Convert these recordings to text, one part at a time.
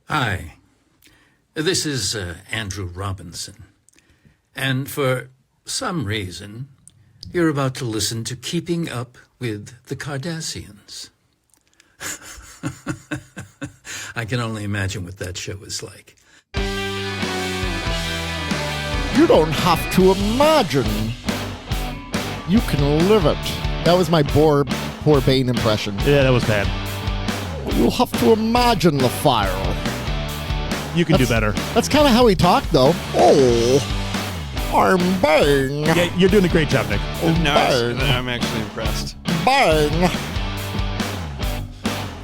Hi, this is Andrew Robinson, and for some reason, you're about to listen to Keeping Up with the Cardassians. I can only imagine what that show is like. You don't have to imagine. You can live it. That was my poor Bane impression. Yeah, that was bad. You'll have to imagine the fire. You can do better. That's kind of how he talked, though. Oh, I'm Bane. Yeah, you're doing a great job, Nick. No, Bane. I'm actually impressed. Bane.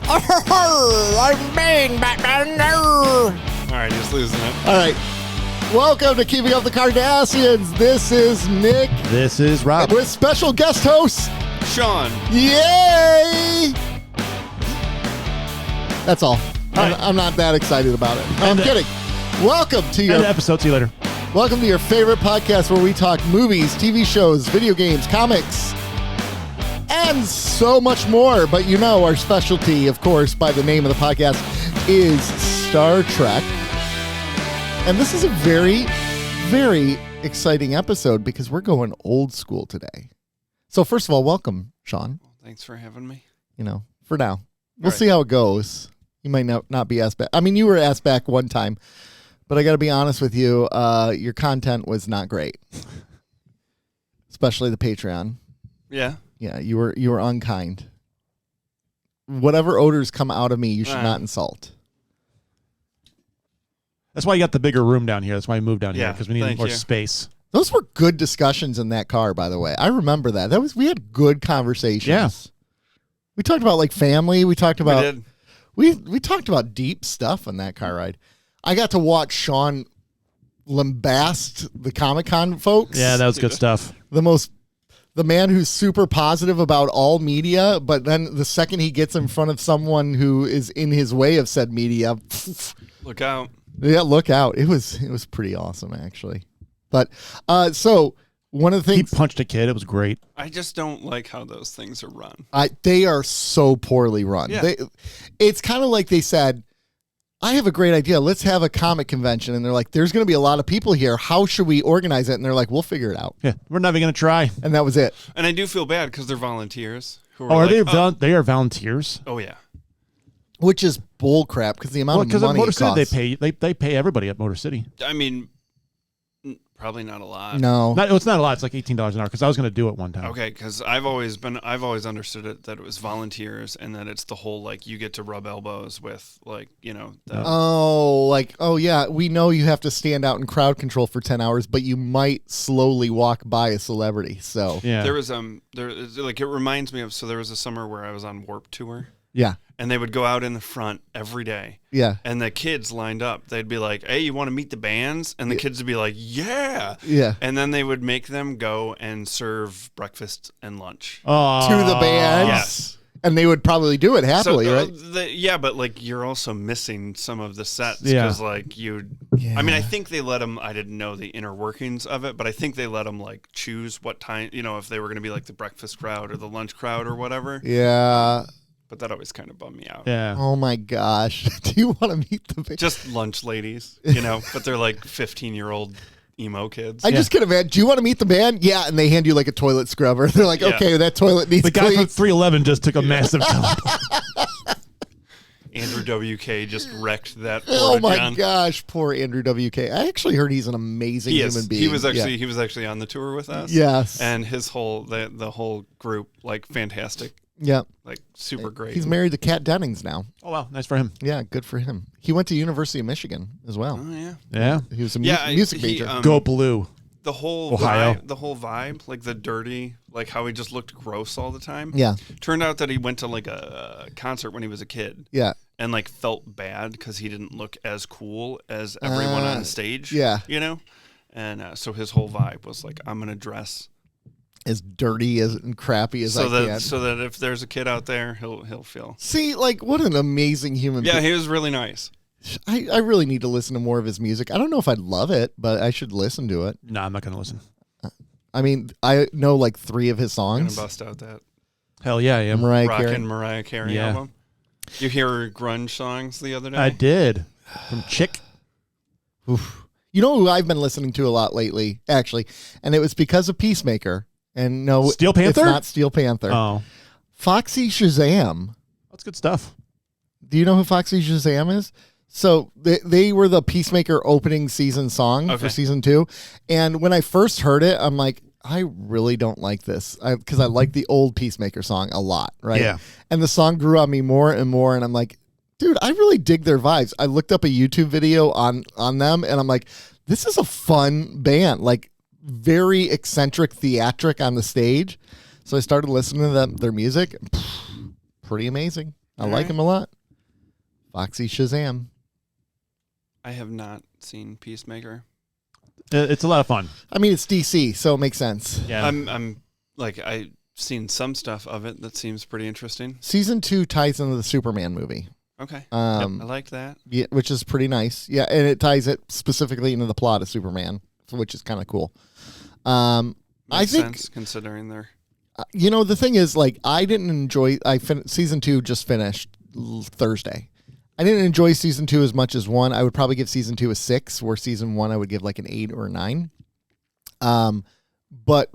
I'm Bane, Batman. All right, he's losing it. All right. Welcome to Keeping Up the Cardassians. This is Nick. This is Rob. With special guest host, Sean. Yay! That's all. Right. I'm not that excited about it. I'm kidding. Welcome to End of your episode. See you later. welcome to your favorite podcast where we talk movies, TV shows, video games, comics, and so much more. But you know our specialty, of course, by the name of the podcast, is Star Trek. And this is a very, very exciting episode because we're going old school today. So first of all, welcome, Sean. Thanks for having me. You know, for now. We'll Right. see how it goes. You might not be asked back. I mean, you were asked back one time, but I got to be honest with you. Your content was not great, especially the Patreon. Yeah. Yeah, you were unkind. Whatever odors come out of me, you should not insult. That's why you got the bigger room down here. That's why we moved down here, Yeah, because we needed thank more you. space. Those were good discussions in that car, by the way. I remember that. We had good conversations. Yeah. We talked about like family. We talked about we did. We talked about deep stuff on that car ride. I got to watch Sean lambast the Comic-Con folks. Yeah, that was good stuff. The man who's super positive about all media, but then the second he gets in front of someone who is in his way of said media, Look out. yeah, look out. It was pretty awesome actually. But so one of the He things punched a kid. It was great. I just don't like how those things are run. they are so poorly run. Yeah. It's kind of like they said, I have a great idea. Let's have a comic convention. And they're like, there's going to be a lot of people here. How should we organize it? And they're like, we'll figure it out. Yeah, we're not even going to try. And that was it. And I do feel bad because they're volunteers. Who Oh, are like, they are volunteers? Oh, yeah. Which is bull crap because the amount of Because money at Motor it City, costs. they pay everybody at Motor City. I mean, probably not a lot. No. It's not a lot. It's like $18 an hour. Because I was going to do it one time. Okay, because I've always understood it that it was volunteers and that it's the whole, like, you get to rub elbows with, like, you know. Yeah, we know you have to stand out in crowd control for 10 hours, but you might slowly walk by a celebrity. So, Yeah. There was, it reminds me of, so there was a summer where I was on Warp Tour. yeah. And they would go out in the front every day. Yeah. And the kids lined up. They'd be like, hey, you want to meet the bands? And the kids would be like, yeah. Yeah. And then they would make them go and serve breakfast and lunch. To the bands. Yes. And they would probably do it happily, right? Yeah, but like you're also missing some of the sets Yeah. because like I mean, I think they let them, I didn't know the inner workings of it, but I think they let them like choose what time, you know, if they were going to be like the breakfast crowd or the lunch crowd or whatever. Yeah. But that always kind of bummed me out. Yeah. Oh my gosh. Do you want to meet the bands? Just lunch ladies, you know, but they're like 15-year-old emo kids. I just get a man. Do you want to meet the band? Yeah, and they hand you like a toilet scrubber. They're like, Yeah. okay, that toilet needs The guy clean. from 311 just took a massive dump. Andrew WK just wrecked that poor Oh my John. gosh, poor Andrew WK. I actually heard he's an amazing He human is. being. He was actually on the tour with us. Yes. And his whole the whole group, like fantastic, Yeah. like super great. He's married to Kat Dennings now. Oh, wow. Nice for him. Yeah, good for him. He went to University of Michigan as well. Oh yeah. Yeah. He was a music he, major. Go blue. The whole Ohio. vibe, like the dirty, like how he just looked gross all the time. Yeah. Turned out that he went to like a concert when he was a kid Yeah. and like felt bad because he didn't look as cool as everyone on stage. yeah. You know? And so his whole vibe was like, I'm going to dress As dirty as and crappy as I can. so that if there's a kid out there, he'll feel. See, like, what an amazing human Yeah, being. he was really nice. I really need to listen to more of his music. I don't know if I'd love it, but I should listen to it. No, I'm not going to listen. I mean, I know like 3 of his I'm gonna songs. bust out that Hell yeah, I am. Mariah Carey. rockin' Mariah Carey Yeah. album. You hear her grunge songs the other day? I did. From Chick. Oof. You know who I've been listening to a lot lately, actually, and it was because of Peacemaker. And no, Steel Panther? It's not Steel Panther. Oh. Foxy Shazam. That's good stuff. Do you know who Foxy Shazam is? So they were the Peacemaker opening season song for season 2. And when I first heard it, I'm like, I really don't like this because I like the old Peacemaker song a lot, right? Yeah. And the song grew on me more and more, and I'm like, dude, I really dig their vibes. I looked up a YouTube video on them, and I'm like, this is a fun band, like very eccentric, theatric on the stage. So I started listening to their music. Pretty amazing. I like them a lot. Foxy Shazam. I have not seen Peacemaker. It's a lot of fun. I mean, it's DC, so it makes sense. Yeah. I'm like, I've seen some stuff of it that seems pretty interesting. Season 2 ties into the Superman movie. Okay. I liked that. Yeah, which is pretty nice. Yeah, and it ties it specifically into the plot of Superman, which is kind of cool. I think sense considering they're. The thing is, like, I didn't enjoy. Season 2 just finished Thursday. I didn't enjoy season 2 as much as 1. I would probably give season 2 a 6, where season 1 I would give like an 8 or a 9. But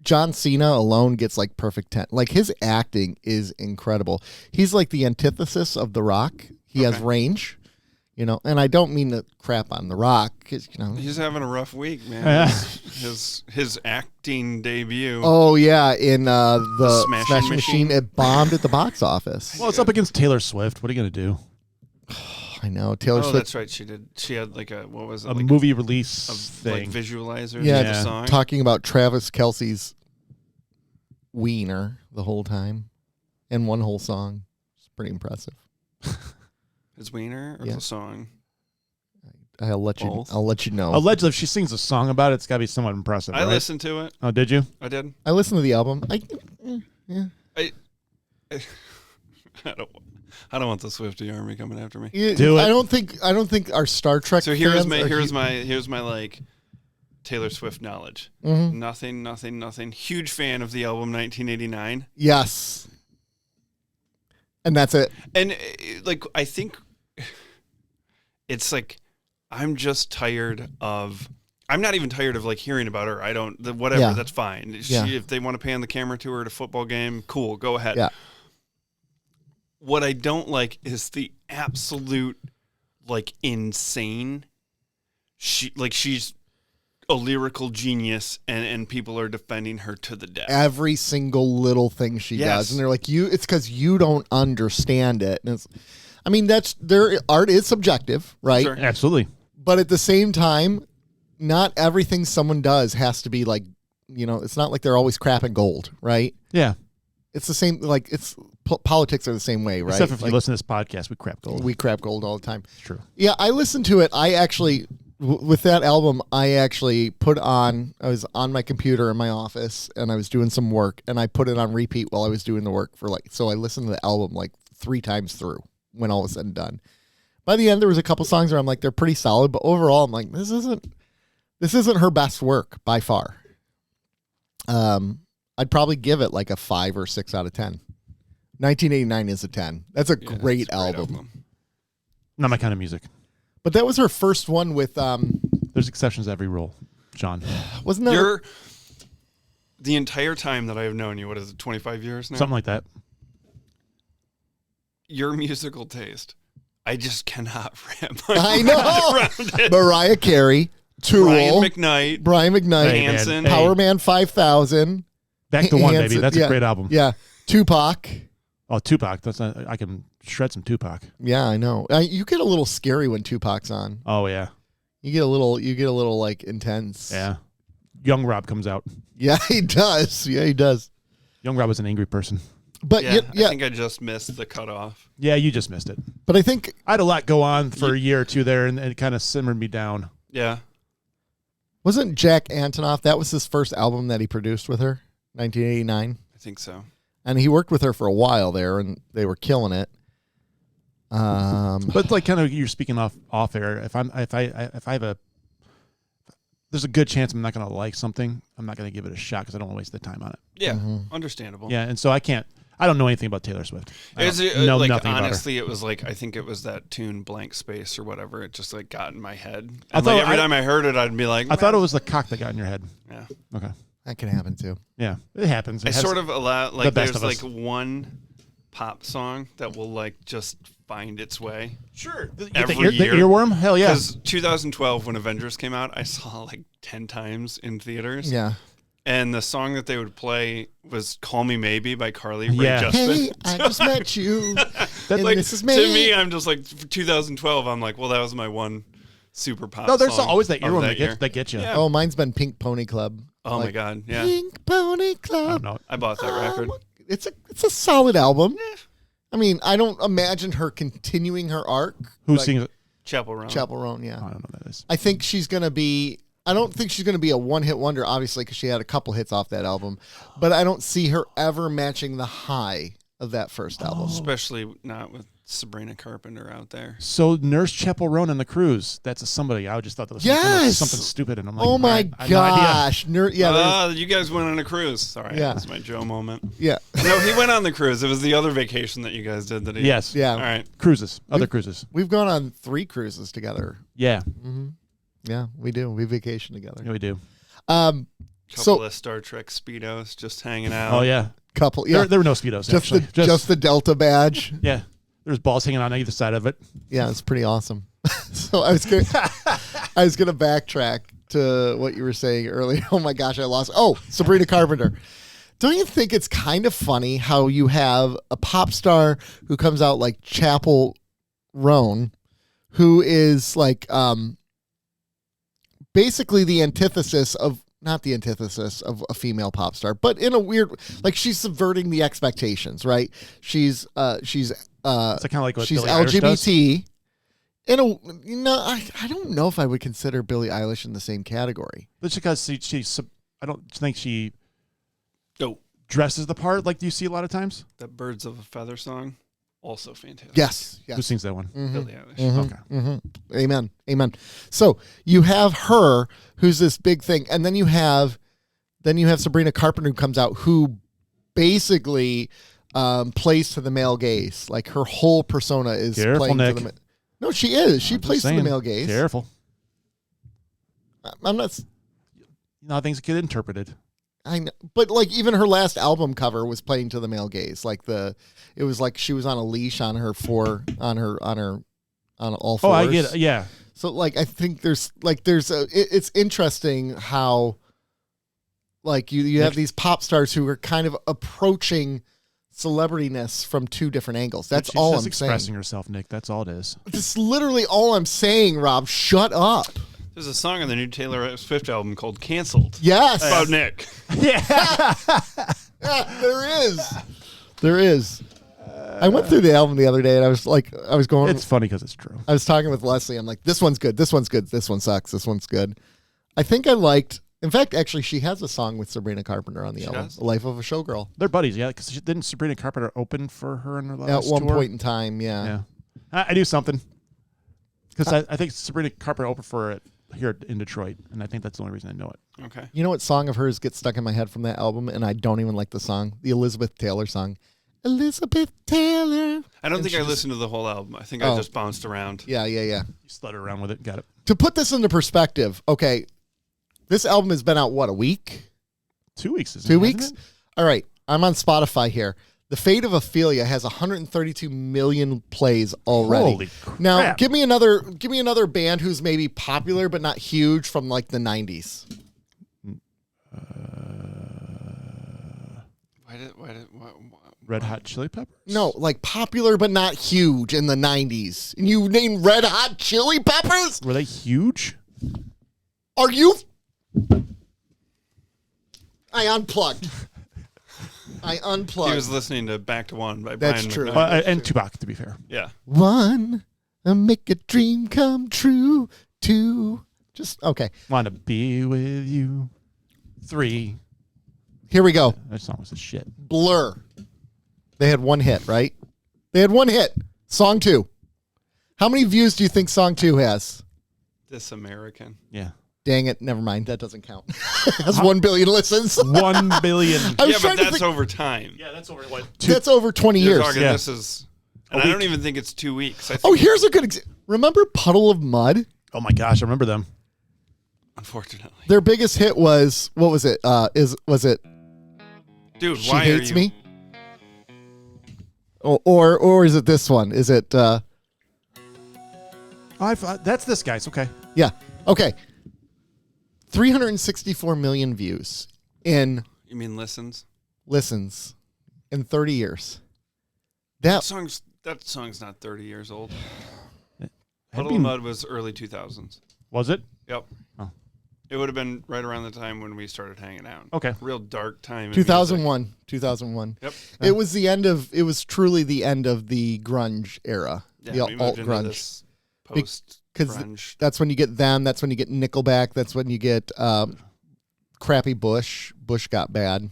John Cena alone gets like perfect 10. Like, his acting is incredible. He's like the antithesis of The Rock. He has range, and I don't mean to crap on The Rock, because he's having a rough week, man. his acting debut. Oh yeah, in the Smashing Machine, it bombed at the box office. Well, it's up against Taylor Swift. What are you going to do? I know Taylor Swift. That's right. She did. She had like a like movie release like thing. visualizers. Yeah, of the song. talking about Travis Kelce's wiener the whole time, in one whole song. It's pretty impressive. His wiener or the song? I'll let you. Both? I'll let you know. Allegedly, if she sings a song about it, it's got to be somewhat impressive. I right? listened to it. Oh, did you? I did. I listened to the album. I don't want the Swiftie army coming after me. Do it. I don't think our Star Trek. So here's fans my like Taylor Swift knowledge. Mhm. Nothing. Huge fan of the album 1989. Yes. And that's it. And like I think it's like I'm just tired of. I'm not even tired of like hearing about her. I don't. Whatever. Yeah. That's fine. Yeah. If they want to pan the camera to her at a football game, cool. Go ahead. Yeah. What I don't like is the absolute like insane. She's a lyrical genius, and people are defending her to the death. Every single little thing she does, and they're like, it's because you don't understand it. And that's their art is subjective, right? Sure. Absolutely. But at the same time, not everything someone does has to be like, it's not like they're always crap and gold, right? Yeah. It's the same, like politics are the same way, right? Except if like, you listen to this podcast, we crap gold. we crap gold all the time. It's true. Yeah, I listened to it. I actually, with that album, I was on my computer in my office and I was doing some work and I put it on repeat while I was doing the work so I listened to the album like 3 times through when all was said and done. By the end, there was a couple songs where I'm like, they're pretty solid, but overall I'm like, this isn't her best work by far. I'd probably give it like a 5 or 6 out of 10. 1989 is a 10. That's a great album. Not my kind of music. But that was her first one with There's exceptions to every rule, John. wasn't that The entire time that I have known you, what is it, 25 years now? Something like that. Your musical taste, I just cannot wrap my I mind know. around it. Mariah Carey, Tool, Brian McKnight, Hey, Hanson. man. Power Man 5000. Back to One, Hanson, baby. That's yeah. a great album. Yeah. Tupac. Oh, Tupac. I can shred some Tupac. Yeah, I know. You get a little scary when Tupac's on. Oh, yeah. You get a little like intense. Yeah. Young Rob comes out. Yeah, he does. Yeah, he does. Young Rob was an angry person. But Yeah, yeah, I think I just missed the cutoff. Yeah, you just missed it. but I think I had a lot go on for a year or two there, and it kind of simmered me down. Yeah. wasn't Jack Antonoff, that was his first album that he produced with her, 1989. I think so. And he worked with her for a while there, and they were killing it. But like kind of you're speaking off air. If I have a, there's a good chance I'm not going to like something. I'm not going to give it a shot because I don't want to waste the time on it. Yeah, understandable. Yeah, and so I can't I don't know anything about Taylor Swift. I Is don't it know like nothing honestly? It was like I think it was that tune "Blank Space" or whatever. It just like got in my head. And I thought- every time I heard it, I'd be like, about her. I thought it was the cock that got in your head. Yeah. Okay. That can happen too. Yeah, it happens. It I has- sort of allow the like best there's of us. like one pop song that will like just find its way. Sure. Every the year. earworm? Hell yeah. Because 2012, when Avengers came out, I saw like 10 times in theaters. Yeah. And the song that they would play was "Call Me Maybe" by Carly Rae Yeah. Jepsen. Hey, I just met you. and Like, this is to me, I'm just like for 2012. I'm like, well, that was my one super pop. No, there's song always that of earworm that year. that gets you. Yeah. Oh, mine's been Pink Pony Club. Oh my Like, god, yeah. Pink Pony I Club. don't know. I bought that record. It's a solid album. I mean, I don't imagine her continuing her arc. Who like sings it? Chapel Roan. Chapel Roan, yeah. I don't know what that is. I think she's going to be. I don't think she's going to be a one-hit wonder, obviously, because she had a couple hits off that album. But I don't see her ever matching the high of that first album. Especially not with Sabrina Carpenter out there. So Nurse Chapel Roan and the Cruise. That's a somebody. I just thought that was Yes! something stupid, and I'm like, Oh my all right, I have no idea. gosh! Yeah, there's- You guys went on a cruise. Sorry, Yeah. that's my Joe moment. yeah, No, he went on the cruise. It was the other vacation that you guys did. That he. Yes. yeah. All right. Cruises. Other cruises. We've gone on 3 cruises together. Yeah. Yeah, we do. We vacation together. Yeah, we do. Um, Couple so of Star Trek speedos just hanging out. Oh yeah. couple. Yeah, There were no speedos. just actually. just the Delta badge. yeah. There's balls hanging on either side of it. Yeah, it's pretty awesome. So I was gonna backtrack to what you were saying earlier. Oh my gosh, I lost. Oh, Sabrina Carpenter. Don't you think it's kind of funny how you have a pop star who comes out like Chapel Roan, who is like basically the antithesis of not the antithesis of a female pop star, but in a weird like she's subverting the expectations, right? She's It's kind of like what she's Billie Eilish does. LGBT. I don't know if I would consider Billie Eilish in the same category. But because she's I don't think she Oh, dresses the part like you see a lot of times. that "Birds of a Feather" song, also fantastic. Yes, Who yes. sings that one? Billie Eilish. Okay. Amen. Amen. So you have her, who's this big thing, and then you have Sabrina Carpenter, who comes out, who basically plays to the male gaze. Like her whole persona is Careful, playing Nick. to the. No, she is. She I'm just plays to the saying. male gaze. Careful. I'm not. You know how things get interpreted. I know, but like even her last album cover was playing to the male gaze. Like it was like she was on a leash on her on all fours. Oh, I get it. Yeah. So like I think it's interesting how like you have these pop stars who are kind of approaching celebrityness from 2 different angles. That's She's all just I'm expressing saying. herself, Nick. That's all it is. That's literally all I'm saying, Rob. Shut up. There's a song on the new Taylor Swift album called "Canceled." Yes. About Nick. Yeah, there is. I went through the album the other day and I was going. It's funny because it's true. I was talking with Leslie. I'm like, this one's good. This one's good. This one sucks. This one's good. I think I liked. In fact, actually, she has a song with Sabrina Carpenter on the album, does? "The Life of a Showgirl." They're buddies, yeah. Because didn't Sabrina Carpenter open for her in her At last one tour? point in time, yeah. Yeah. I do something. Because I think Sabrina Carpenter opened for it here in Detroit, and I think that's the only reason I know it. Okay. You know what song of hers gets stuck in my head from that album, and I don't even like the song? The Elizabeth Taylor song. Elizabeth Taylor. I don't And think she I just- listened to the whole album. I think Oh. I just bounced around. Yeah. You stutter around with it. Got it. To put this into perspective, okay, this album has been out, what, a week? 2 weeks, isn't 2 it? weeks? Hasn't it? All right. I'm on Spotify here. The Fate of Ophelia has 132 million plays already. Holy crap. Now, give me another band who's maybe popular but not huge from like the 90s. Why? Red Hot Chili Peppers? No, like popular but not huge in the 90s. And you name Red Hot Chili Peppers? Were they huge? Are you? I unplugged. He was listening to "Back to One" by That's Brian true. McKnight. And Tupac, to be fair. Yeah. 1, make a dream come true. 2, just okay. Want to be with you. 3. Here we go. That song was a shit. Blur. They had 1 hit, right? They had 1 hit. Song 2. How many views do you think song 2 has? This American. Yeah. Dang it. Never mind. That doesn't count. Has 1 billion listens. 1 billion. I was Yeah, trying but to that's think- over time. Yeah, that's over what? That's over 20 You're years. talking, Yeah. this is, and I don't even think it's 2 weeks. I think, Oh, here's a good example. Remember Puddle of Mud? Oh my gosh, I remember them. unfortunately, Their biggest hit was, what was it? Was it dude, She why Hates are you? Me? Or is it this one? Is it, That's this guy's. Okay. yeah. Okay. 364 million views in You mean listens? listens in 30 years. That song's not 30 years old. Puddle of Mud was early 2000s. Was it? Yep. Oh. It would have been right around the time when we started hanging out. Okay. Real dark time. in 2001. 2001. music. Yep. It was it was truly the end of the grunge era. Yeah, the we moved alt into grunge. this post Because grunge. that's when you get them. That's when you get Nickelback. That's when you get crappy Bush. Bush got bad.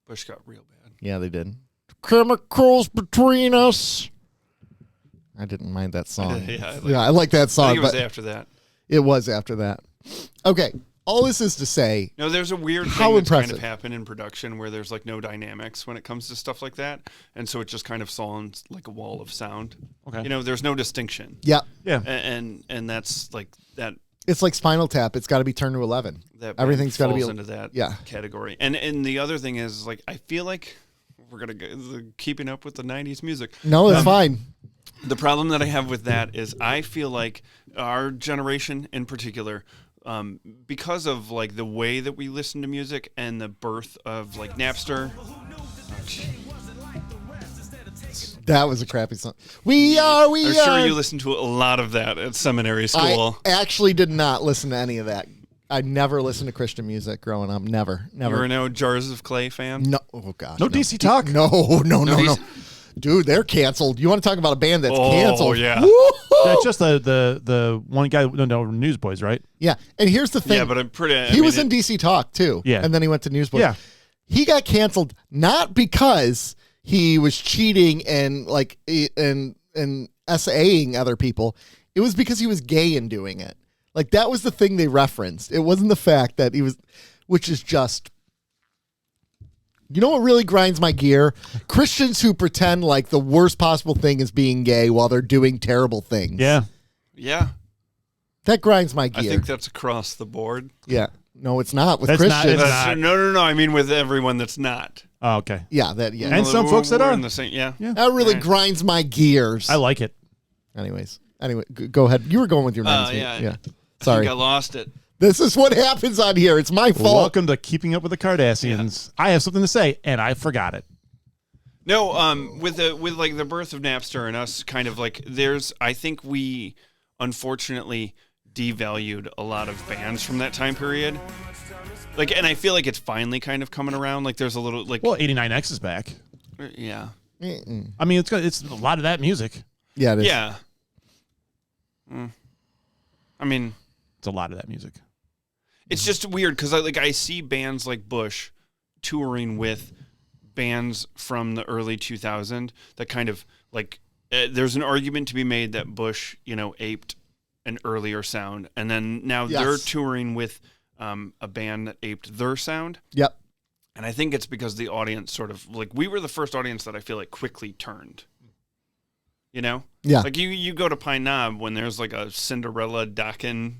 Bush got real bad. Yeah, they did. Chemicals between us. I didn't mind that song. Yeah, I like that I song, think it was but after that. it was after that. Okay, all this is to say, No, there's a weird How thing that's kind impressive. of happened in production where there's like no dynamics when it comes to stuff like that, and so it just kind of sounds like a wall of sound. Okay. You know, there's no distinction, yeah, Yeah. and that's like that. it's like Spinal Tap. It's got to be turned to 11. That Everything's got to be falls into that yeah. category. And the other thing is like I feel like we're gonna go keeping up with the '90s music. No, it's fine. The problem that I have with that is I feel like our generation in particular, because of like the way that we listen to music and the birth of like Napster. That was a crappy song. We are. I'm sure you listened to a lot of that at seminary school. I actually did not listen to any of that. I never listened to Christian music growing up. Never. You were no Jars of Clay fan? No. Oh gosh. No DC Talk? No. DC Dude, they're canceled. You want to talk about a band that's Oh, canceled? yeah. Woo-hoo! That's just the one guy. No, Newsboys, right? Yeah. And here's the thing. Yeah, but I'm pretty. He was in DC Talk too. Yeah. And then he went to Newsboys. Yeah. He got canceled not because he was cheating and like and SAing other people. It was because he was gay in doing it. Like that was the thing they referenced. It wasn't the fact that he was, which is just, you know what really grinds my gear? Christians who pretend like the worst possible thing is being gay while they're doing terrible things. Yeah. Yeah, That grinds my I gear. think that's across the board. Yeah. No, it's not with That's not- Christians. it's not. No. I mean, with everyone that's not. Oh, okay. Yeah, that yeah. And some folks that We're are. in the same. Yeah. That really Right. grinds my gears. I like it. Anyway, go ahead. You were going with your 90s. Yeah. I Sorry. think I lost it. This is what happens on here. It's my fault. Welcome to Keeping Up with the Cardassians. I have something to say, and I forgot it. No, with like the birth of Napster and us, kind of like I think we unfortunately devalued a lot of bands from that time period. Like, and I feel like it's finally kind of coming around. Like, there's a little like, Well, 89X is back. yeah, I mean, it's a lot of that music. Yeah, it is. yeah. I mean, It's a lot of that music. it's just weird because I see bands like Bush touring with bands from the early 2000s that kind of like there's an argument to be made that Bush, aped an earlier sound, and then now Yes. they're touring with a band that aped their sound. Yep. And I think it's because the audience sort of like we were the first audience that I feel like quickly turned. Yeah. Like you go to Pine Knob when there's like a Cinderella Dokken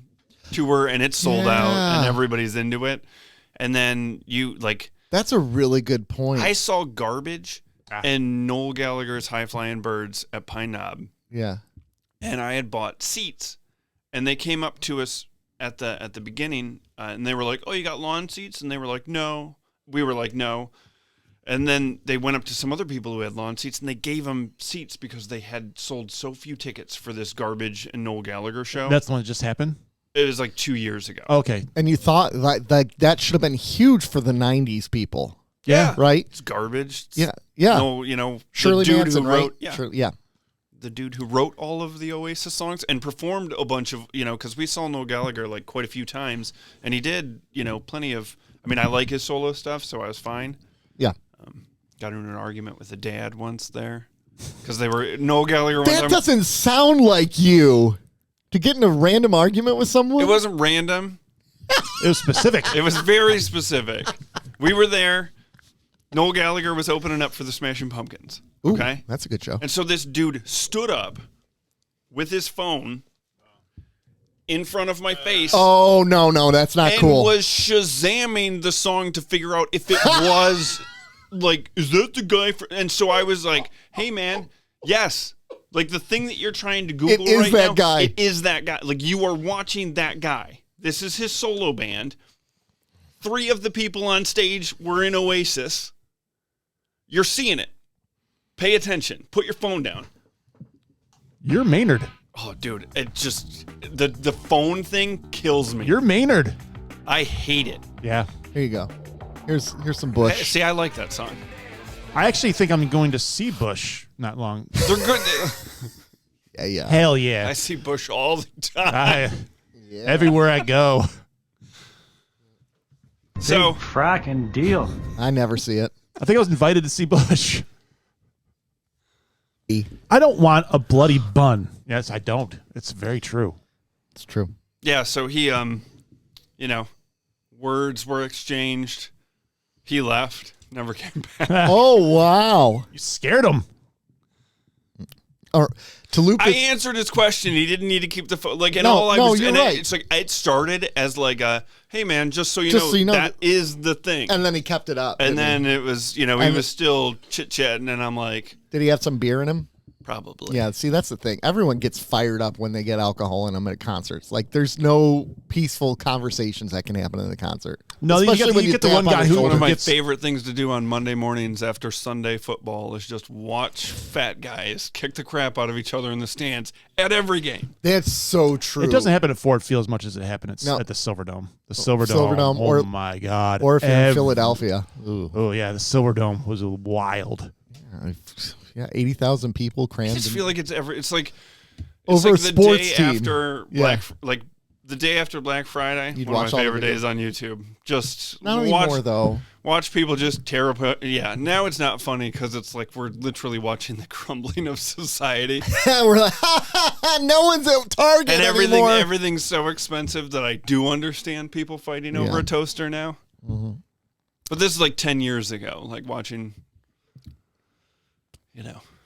tour and it's sold out and Yeah. everybody's into it. And then That's a really good point. I saw Garbage and Noel Gallagher's High Flying Birds at Pine Knob, yeah. and I had bought seats, and they came up to us at the beginning, and they were like, "Oh, you got lawn seats?" And they were like, "No." We were like, "No." And then they went up to some other people who had lawn seats, and they gave them seats because they had sold so few tickets for this Garbage and Noel Gallagher show. That's the one that just happened? It was like 2 years ago. Okay. And you thought that should have been huge for the 90s people, Yeah. right? It's Garbage. It's Yeah. Shirley the dude Manson, who right? wrote, Yeah. the dude who wrote all of the Oasis songs and performed a bunch of, because we saw Noel Gallagher like quite a few times, and he did, plenty of. I mean, I like his solo stuff, so I was fine. Yeah. Got into an argument with a dad once there because they were Noel Gallagher. One That time, doesn't sound like you to get in a random argument with someone. it wasn't random. It was specific. It was very specific. We were there. Noel Gallagher was opening up for the Smashing Pumpkins. Ooh, Okay? that's a good show. And so this dude stood up with his phone in front of my face. Oh, no, that's not and cool. was Shazamming the song to figure out if it was like, is that the guy? And so I was like, hey, man, yes. Like the thing that you're trying to Google It is right that now, guy. it is that guy. Like you are watching that guy. This is his solo band. 3 of the people on stage were in Oasis. You're seeing it. Pay attention. Put your phone down. You're Maynard. Oh, dude, it just the phone thing kills me. You're Maynard. I hate it. Yeah. Here you go. Here's some Bush. See, I like that song. I actually think I'm going to see Bush not long. They're good. Yeah. Hell yeah. I see Bush all the time. Everywhere I go. So Fracking deal. I never see it. I think I was invited to see Bush. I don't want a bloody bun. Yes, I don't. It's very true. It's true. yeah, so he words were exchanged. He left, never came back. Oh, wow. You scared him. Or to loop I it. answered his question. He didn't need to keep the phone. Like, and No, all I no, was, you're and right. it's like it started as like a, hey man, just so you Just know, so you know that is the thing. And then he kept it up. And didn't then it was, he And- was still chit chatting, and I'm like, Did he have some beer in him? probably. Yeah, see, that's the thing. Everyone gets fired up when they get alcohol in them at concerts. Like, there's no peaceful conversations that can happen in a concert. No, you Especially get, when you get the tap one on guy his who One shoulder. of my gets favorite things to do on Monday mornings after Sunday football is just watch fat guys kick the crap out of each other in the stands at every game. That's so true. It doesn't happen at Ford Field as much as it happened at, No. at the Silverdome. The Silverdome. Silverdome, Oh or- my God. Or if you're in Philadelphia. Ooh. Oh yeah, the Silverdome was wild. Yeah, 80,000 people I crammed. just in- feel like it's like Over like a the sports day team. after Yeah. the day after Black Friday. You'd one watch of my all the favorite videos. days on YouTube. Just Not watch anymore, though. watch people just tear apart. Yeah, now it's not funny because it's like we're literally watching the crumbling of society. We're like, no one's at Target And anymore. everything's so expensive that I do understand people fighting over Yeah. a toaster now. Mm-hmm. But this is like 10 years ago, like watching,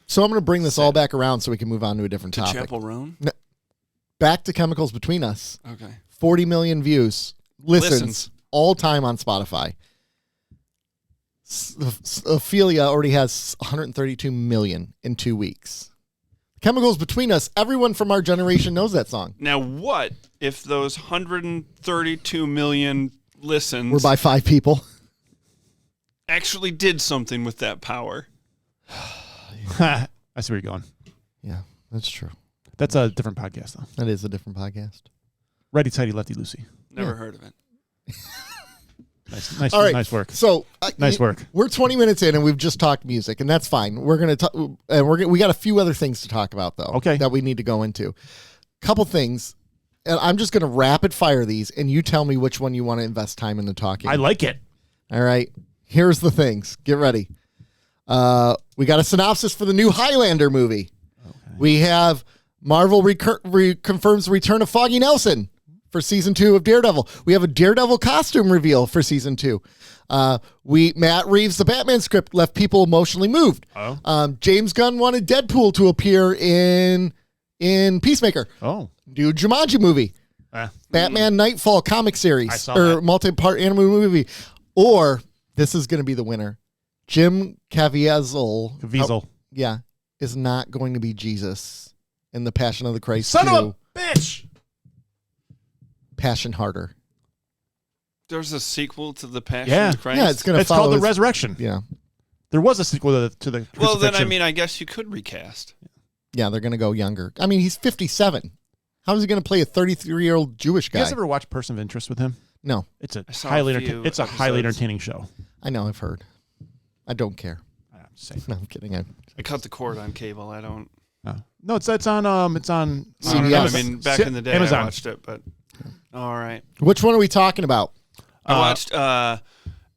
So I'm going to bring this all back around so we can move on to a different to topic. Chapel Roan. Back to Chemicals Between Us. Okay. 40 million views. Listens. Listens. All time on Spotify. Ophelia already has 132 million in 2 weeks. Chemicals Between Us. Everyone from our generation knows that song. Now, what if those 132 million listens We're by 5 people. actually did something with that power? I see where you're going. Yeah, that's true. That's a different podcast though. That is a different podcast. Righty tighty, lefty loosey. Never heard of it. Nice, All right. nice work. So Nice work. We're 20 minutes in and we've just talked music, and that's fine. We're gonna talk, and we got a few other things to talk about though. Okay. That we need to go into. Couple things, and I'm just gonna rapid fire these, and you tell me which one you want to invest time into talking. I like it. All right. Here's the things. Get ready. We got a synopsis for the new Highlander movie. Okay. We have Marvel confirms the return of Foggy Nelson for season 2 of Daredevil. We have a Daredevil costume reveal for season 2. Matt Reeves, the Batman script, left people emotionally moved. Oh. James Gunn wanted Deadpool to appear in Peacemaker. Oh. New Jumanji movie. Batman Nightfall comic series. I saw or that. multi-part animated movie. Or this is going to be the winner. Jim Caviezel. Yeah, is not going to be Jesus in the Passion of the Christ. Son 2, of a bitch. Passion Harder. There's a sequel to the Passion Yeah. of Christ. Yeah, it's going to It's follow called The his- Resurrection. Yeah, There was a sequel to the Well, then, I crucifixion. mean, I guess you could recast. yeah, they're going to go younger. I mean, he's 57. How is he going to play a 33-year-old Jewish You guy? guys ever watch Person of Interest with him? No, It's a I saw highly a few it's a highly episodes. entertaining show. I know. I've heard. I don't care. I'm just saying. No, I'm kidding. I cut the cord on cable. I don't. No, it's on I don't know. CBS. I mean, back in the day, Amazon. I watched it, but all right. Which one are we talking about? I watched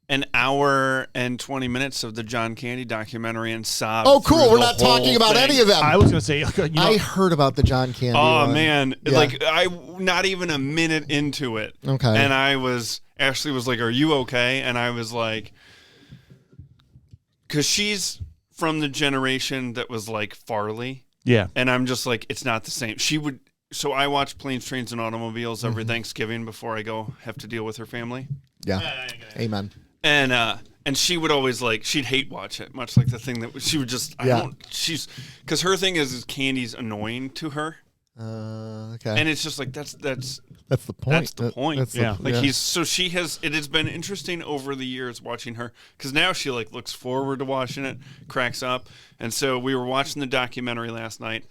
an hour and 20 minutes of the John Candy documentary and sobbed. Oh, cool. through We're the not talking whole about thing. any of them. I was going to say, I heard about the John Candy Oh one. man, Yeah. like I not even a minute into it. Okay. And Ashley was like, "Are you okay?" And I was like, cuz she's from the generation that was like Farley. yeah. And I'm just like, it's not the same. So I watch Planes, Trains, and Automobiles every Thanksgiving before I go have to deal with her family. Yeah. Amen. And she would always she'd hate watch it, much like the thing that she would just, because her thing is Candy's annoying to her. Okay. And it's just like, that's the point. That's the point. That's it has been interesting over the years watching her, because now she looks forward to watching it, cracks up. And so we were watching the documentary last night.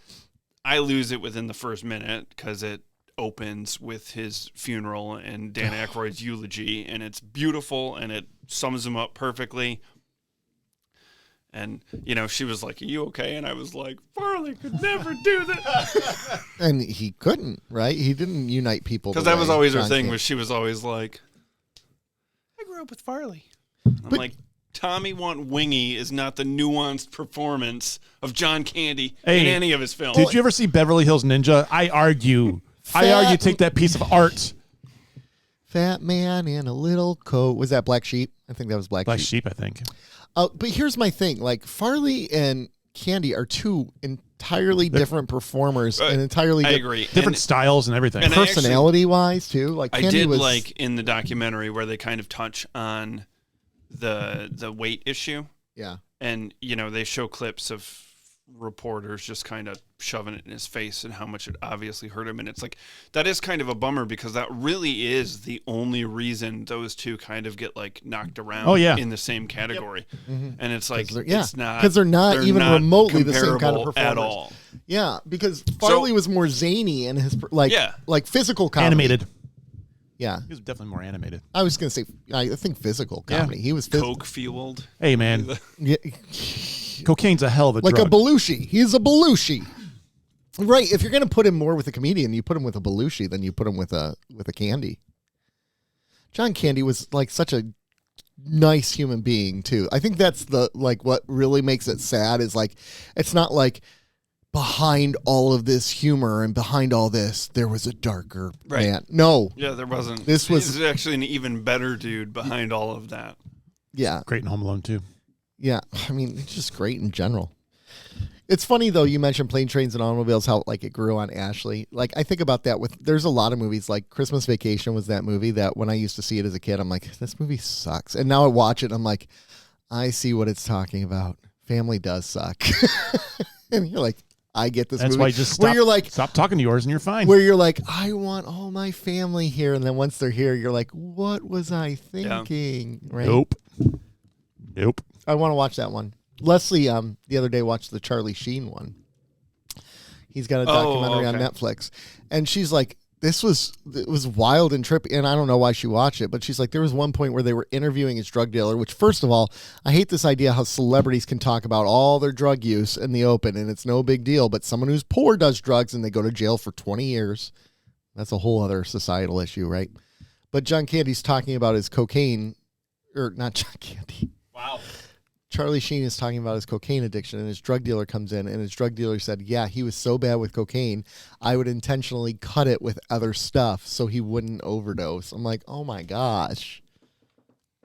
I lose it within the first minute because it opens with his funeral and Dan Aykroyd's eulogy, and it's beautiful and it sums him up perfectly. And, she was like, "Are you okay?" And I was like, "Farley could never do that." And he couldn't, right? He didn't unite people. Because the that was way always her John thing, Candy- was she was always like, "I grew up with Farley." I'm like, Tommy Want Wingy is not the nuanced performance of John Candy in any of his films. Did you ever see Beverly Hills Ninja? I argue, take that piece of art. Fat man in a little coat. Was that Black Sheep? I think that was Black Black Sheep. Sheep, I think. But here's my thing. Farley and Candy are two entirely different performers and entirely I agree. Different styles and everything. and personality-wise, too. I Candy did was, like in the documentary where they kind of touch on the weight issue. Yeah. And, they show clips of reporters just kind of shoving it in his face and how much it obviously hurt him. And it's like, that is kind of a bummer, because that really is the only reason those two kind of get knocked around in the same category. Yep. And it's like, it's not, because they're not even remotely the same kind of comparable performers at all. Yeah, because Farley was more zany and his physical comedy. Animated. Yeah. He was definitely more animated. I was going to say, I think physical comedy. He was Coke fueled. Hey, man. Yeah. Cocaine's a hell of a drug. Like a Belushi. He's a Belushi. Right. If you're going to put him more with a comedian, you put him with a Belushi than you put him with a Candy. John Candy was such a nice human being too. I think that's the what really makes it sad is it's not behind all of this humor and behind all this there was a darker man. No. Yeah, there wasn't. He's actually an even better dude behind all of that. Yeah. Great in Home Alone too. Yeah, I mean, it's just great in general. It's funny, though, you mentioned Plane, Trains, and Automobiles, how, it grew on Ashley. I think about that there's a lot of movies, Christmas Vacation was that movie that when I used to see it as a kid, I'm like, this movie sucks. And now I watch it, and I'm like, I see what it's talking about. Family does suck. And you're like, I get this movie. That's why you just stop talking to yours and you're fine. Where you're like, I want all my family here. And then once they're here, you're like, what was I thinking? Yeah. Right? Nope. I want to watch that one. Leslie, the other day watched the Charlie Sheen one. He's got a documentary on Netflix, and she's like, it was wild and trippy, and I don't know why she watched it, but she's like, there was one point where they were interviewing his drug dealer, which, first of all, I hate this idea how celebrities can talk about all their drug use in the open, and it's no big deal, but someone who's poor does drugs, and they go to jail for 20 years. That's a whole other societal issue, right? But John Candy's talking about his cocaine, or not John Candy. Wow. Charlie Sheen is talking about his cocaine addiction, and his drug dealer comes in, and his drug dealer said, yeah, he was so bad with cocaine, I would intentionally cut it with other stuff so he wouldn't overdose. I'm like, oh my gosh.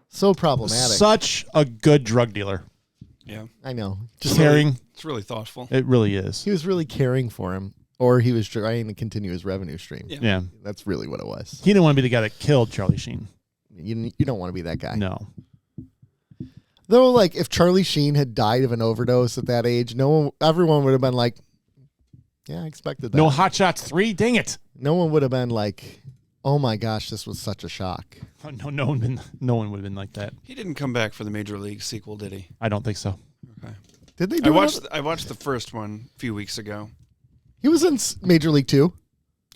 So problematic. Such a good drug dealer. Yeah. I know. Just caring. It's really thoughtful. It really is. He was really caring for him, or he was trying to continue his revenue stream. Yeah. That's really what it was. He didn't want to be the guy that killed Charlie Sheen. You don't want to be that guy. No. Though, if Charlie Sheen had died of an overdose at that age, everyone would have been like, yeah, I expected that. No Hot Shots 3? Dang it. No one would have been like, oh my gosh, this was such a shock. No one would have been like that. He didn't come back for the Major League sequel, did he? I don't think so. Okay. Did they do I watched the first one a few weeks ago. He was in Major League 2.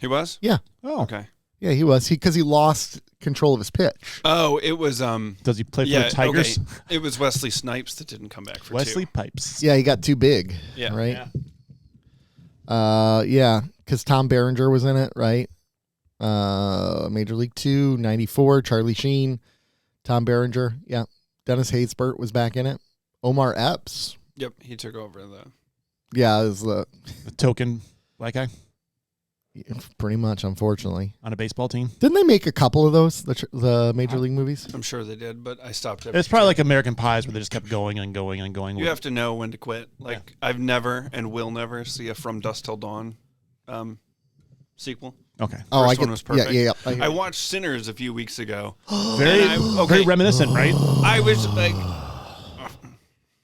He was? Yeah. Oh. Okay. Yeah, he was. Because he lost control of his pitch. Oh, it was Does he play for the Tigers? Okay. It was Wesley Snipes that didn't come back for Wesley 2. Pipes. Yeah, he got too big. Yeah. Right? Yeah. Because Tom Berenger was in it, right? Major League 2, 94, Charlie Sheen. Tom Berenger. Yeah. Dennis Haysbert was back in it. Omar Epps. Yep, he took over the. Yeah, it was The token black guy pretty much, unfortunately. on a baseball team. Didn't they make a couple of those, the Major League movies? I'm sure they did, but I stopped. It's probably like American Pies where they just kept going and going and going. You have to know when to quit. Like I've never and will never see a From Dusk Till Dawn sequel. Okay. Oh, First I get. one was perfect. Yeah. I watched Sinners a few weeks ago. Very reminiscent, right? I was like,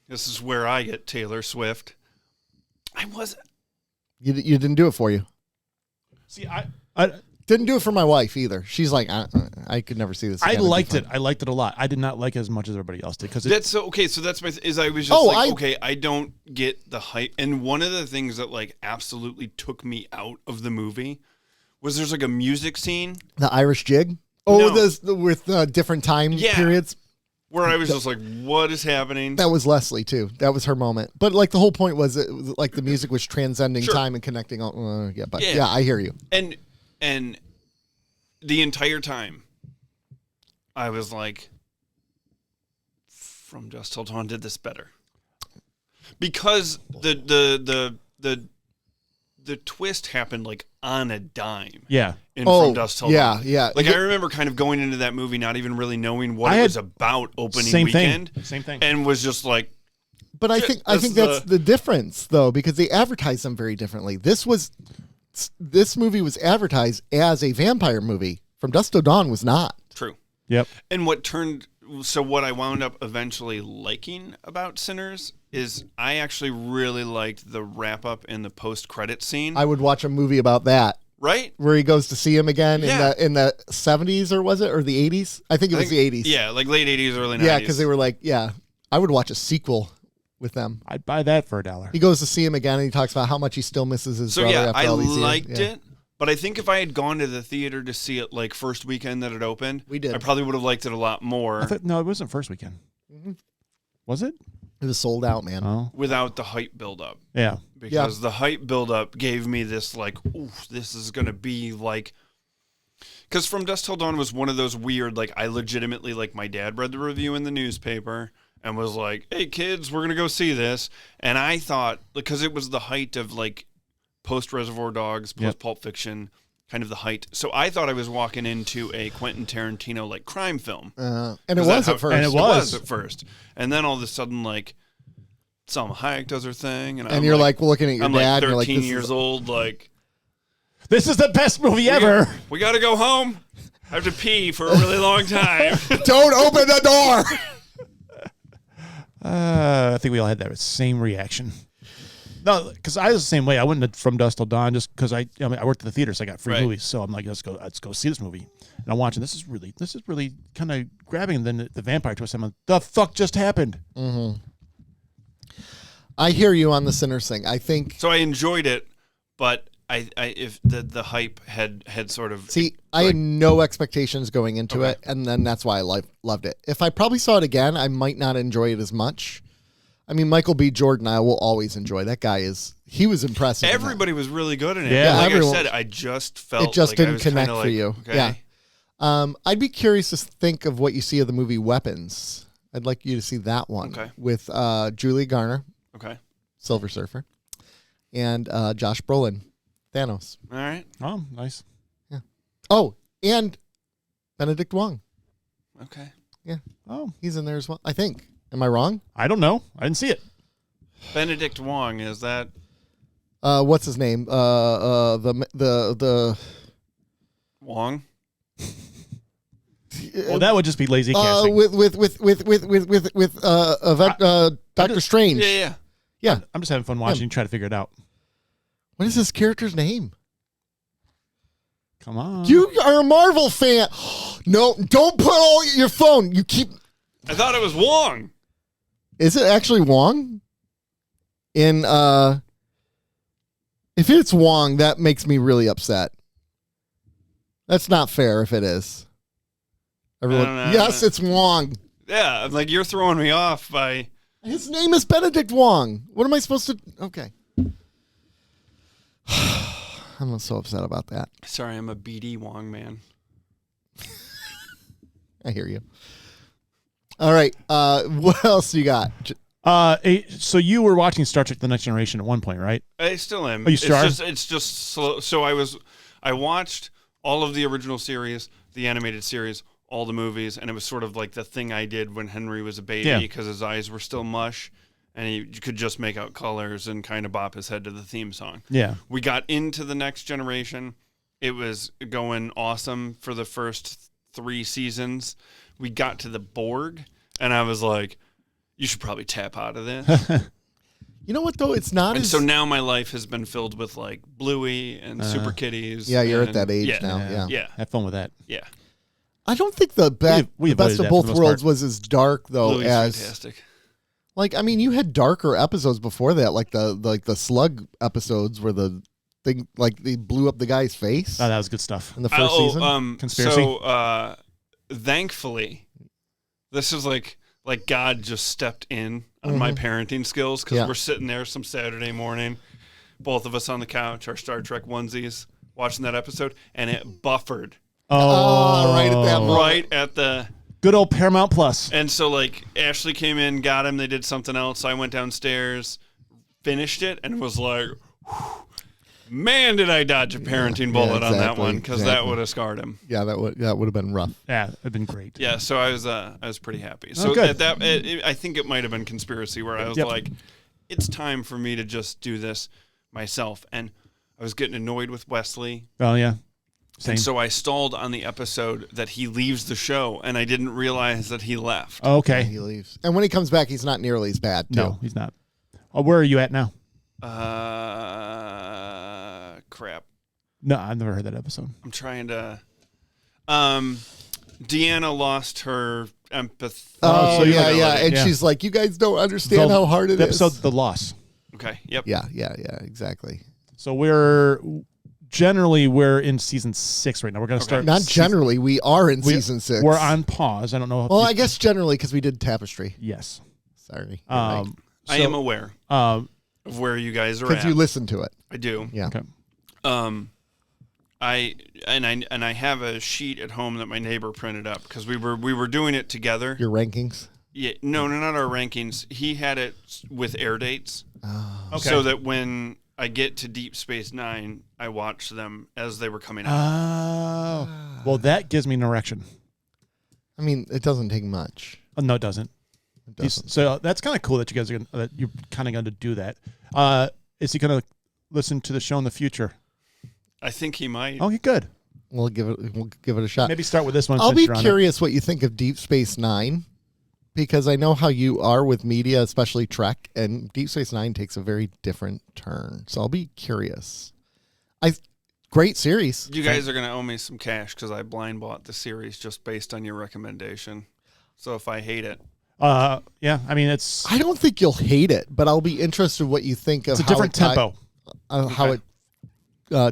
this is where I get Taylor Swift. I wasn't. You didn't do it for you. See, I Didn't do it for my wife either. She's like, I could never see this again. I liked it. I liked it a lot. I did not like it as much as everybody else did because That's so okay. So that's my. I was just okay. I don't get the hype. And one of the things that like absolutely took me out of the movie was there's like a music scene, The Irish Jig. Oh, No. this with different time periods. where I was just like, what is happening? That was Leslie too. That was her moment. But like the whole point was, it was like the music was transcending Sure. time and connecting. All, yeah, Yeah. I hear you. And the entire time, I was like, From Dusk Till Dawn did this better, because the twist happened like on a dime. yeah. In From Dusk Till Dawn. Yeah. Like I remember kind of going into that movie not even really knowing what I it had was about opening Same weekend, thing. and was just like, But I Shit, think that's the difference though, because they advertised them very differently. This movie was advertised as a vampire movie. From Dusk Till Dawn was not. true. Yep. And what I wound up eventually liking about Sinners is I actually really liked the wrap up and the post credit scene. I would watch a movie about that. Right? Where he goes to see him again Yeah. in the 70s, or was it, or the 80s? I think it was the 80s. Yeah, like late 80s, early 90s. Yeah, because they were like, I would watch a sequel with them. I'd buy that for $1. He goes to see him again, and he talks about how much he still misses his So brother yeah, after I all these years. liked Yeah. it. But I think if I had gone to the theater to see it like first weekend that it opened, We did. I probably would have liked it a lot more No, it wasn't first weekend. Mm-hmm. Was it? It was sold out, man. Oh. without the hype buildup. Yeah. Because the hype buildup gave me this like, ooh, this is gonna be like. Because From Dusk Till Dawn was one of those weird, like I legitimately, like my dad read the review in the newspaper and was like, "Hey kids, we're gonna go see this," and I thought because it was the height of like post Reservoir Dogs, post Pulp Fiction, kind of the height. So I thought I was walking into a Quentin Tarantino like crime film, And it was at first. And it was. at first, and then all of a sudden like Salma Hayek does her thing, and And I'm you're like looking at your I'm dad, like and you're 13 like, this years is, old, like. This is the best movie ever. We got to go home. I have to pee for a really long time. don't open the door. I think we all had that same reaction. No, because I was the same way. I went to From Dusk Till Dawn just because I worked at the theater, so I got free Right. movies. So I'm like, let's go see this movie. And I'm watching. This is really kind of grabbing. And then the vampire twist. I'm like, the fuck just happened? I hear you on the Sinners thing. I think. So I enjoyed it, but I if the hype had sort of See, I had no expectations going into it, and then that's why I loved it. If I probably saw it again, I might not enjoy it as much. I mean, Michael B. Jordan, I will always enjoy. That guy he was impressive. in that. everybody was really good in it. Yeah, like everyone- I said, I just felt It just like I didn't was connect kinda for like, you. Okay. Yeah. I'd be curious to think of what you see of the movie Weapons. I'd like you to see that one Okay. with Julie Garner, Okay. Silver Surfer, and Josh Brolin, Thanos. All right. Oh, nice. Oh, and Benedict Wong. Okay. Oh, He's in there as well, I think. Am I wrong? I don't know. I didn't see it. Benedict Wong, is that What's his name? The Wong? Well, that would just be lazy casting. with Doctor Strange. Yeah. Yeah. I'm just having fun watching you try to figure it out. What is this character's name? Come on. You are a Marvel fan. No, don't put all your phone. You keep. I thought it was Wong. Is it actually Wong? If it's Wong, that makes me really upset. That's not fair if it is. Everyone, I don't know. yes, it's Wong. Yeah, I'm like you're throwing me off by. His name is Benedict Wong. What am I supposed to? Okay. I'm so upset about that. Sorry, I'm a BD Wong man. I hear you. All right. What else you got? So you were watching Star Trek: The Next Generation at one point, right? I still am. Oh, you still are? It's just slow. So I watched all of the original series, the animated series, all the movies, and it was sort of like the thing I did when Henry was a baby because his eyes were still mush, and he could just make out colors and kind of bop his head to the theme song. Yeah. We got into The Next Generation. It was going awesome for the first 3 seasons. We got to the Borg, and I was like, you should probably tap out of this. You know what, though? It's not And as... so now my life has been filled with like Bluey and Super Kitties. Yeah, you're and, at that age now. Yeah. Yeah. Have fun with that. Yeah. I don't think the We best avoided of that both for the most worlds part. was as dark, though, Bluey's as... fantastic. Like, I mean, you had darker episodes before that, like the slug episodes where the thing, like, they blew up the guy's face Oh, that was good stuff. in the first season. Conspiracy? So, thankfully, this is like God just stepped in on my parenting skills because we're sitting there some Saturday morning, both of us on the couch, our Star Trek onesies, watching that episode, and it buffered Right at that moment. right at the... Good old Paramount Plus. And so, like, Ashley came in, got him, they did something else. I went downstairs, finished it, and was like, whew, man, did I dodge a parenting bullet on that one, because that would have scarred him. Yeah, that would have been rough. Yeah, it'd been great. Yeah, so I was pretty happy. So good. I think it might have been conspiracy where I was Yep. like, it's time for me to just do this myself. And I was getting annoyed with Wesley. Oh, yeah. Same. And so I stalled on the episode that he leaves the show, and I didn't realize that he left. Okay. He leaves. And when he comes back, he's not nearly as bad, too. No, he's not. Oh, where are you at now? Crap. No, I've never heard that episode. I'm trying to. Deanna lost her empathy. Oh, so you're yeah, like- yeah. And yeah. she's like, you guys don't understand how hard it the is. episode, The Loss. Okay. Yep. Yeah, exactly. So we're in season 6 right now. We're going to start. Not generally. We are in season 6. We're on pause. I don't know. Well, I guess generally because we did Tapestry. Yes. Sorry. You're right. I am aware of where you guys are at. Because you listen to it. I do. Yeah. Okay. I have a sheet at home that my neighbor printed up because we were doing it together. Your rankings? Yeah, no, not our rankings. He had it with air dates. Oh. Okay. So that when I get to Deep Space Nine, I watch them as they were coming out. Oh. Well, that gives me an erection. I mean, it doesn't take much. Oh, no, it doesn't. It doesn't. So that's kind of cool that you guys are that you're kind of going to do that. Is he going to listen to the show in the future? I think he might. Okay, good. We'll give it a shot. Maybe start with this one. I'll since be you're on it. curious what you think of Deep Space Nine, because I know how you are with media, especially Trek, and Deep Space Nine takes a very different turn. So I'll be curious. Great series. You guys are going to owe me some cash because I blind bought the series just based on your recommendation. So if I hate it, Yeah, I mean it's I don't think you'll hate it, but I'll be interested what you think of a different tempo. how it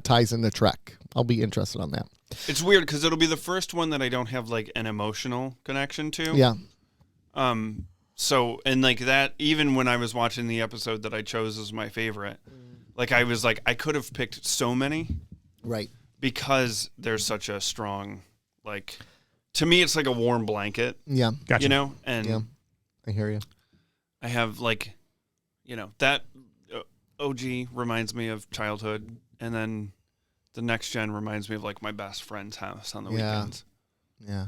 ties into Trek. I'll be interested on that. it's weird because it'll be the first one that I don't have like an emotional connection to. Yeah. So, and like that, even when I was watching the episode that I chose as my favorite, like I was like, I could have picked so many Right. because there's such a strong, like, to me, it's like a warm blanket, Yeah. Gotcha. you know? And Yeah. I hear you. I have like, that OG reminds me of childhood. And then the next gen reminds me of like my best friend's house on the Yeah. weekends. Yeah.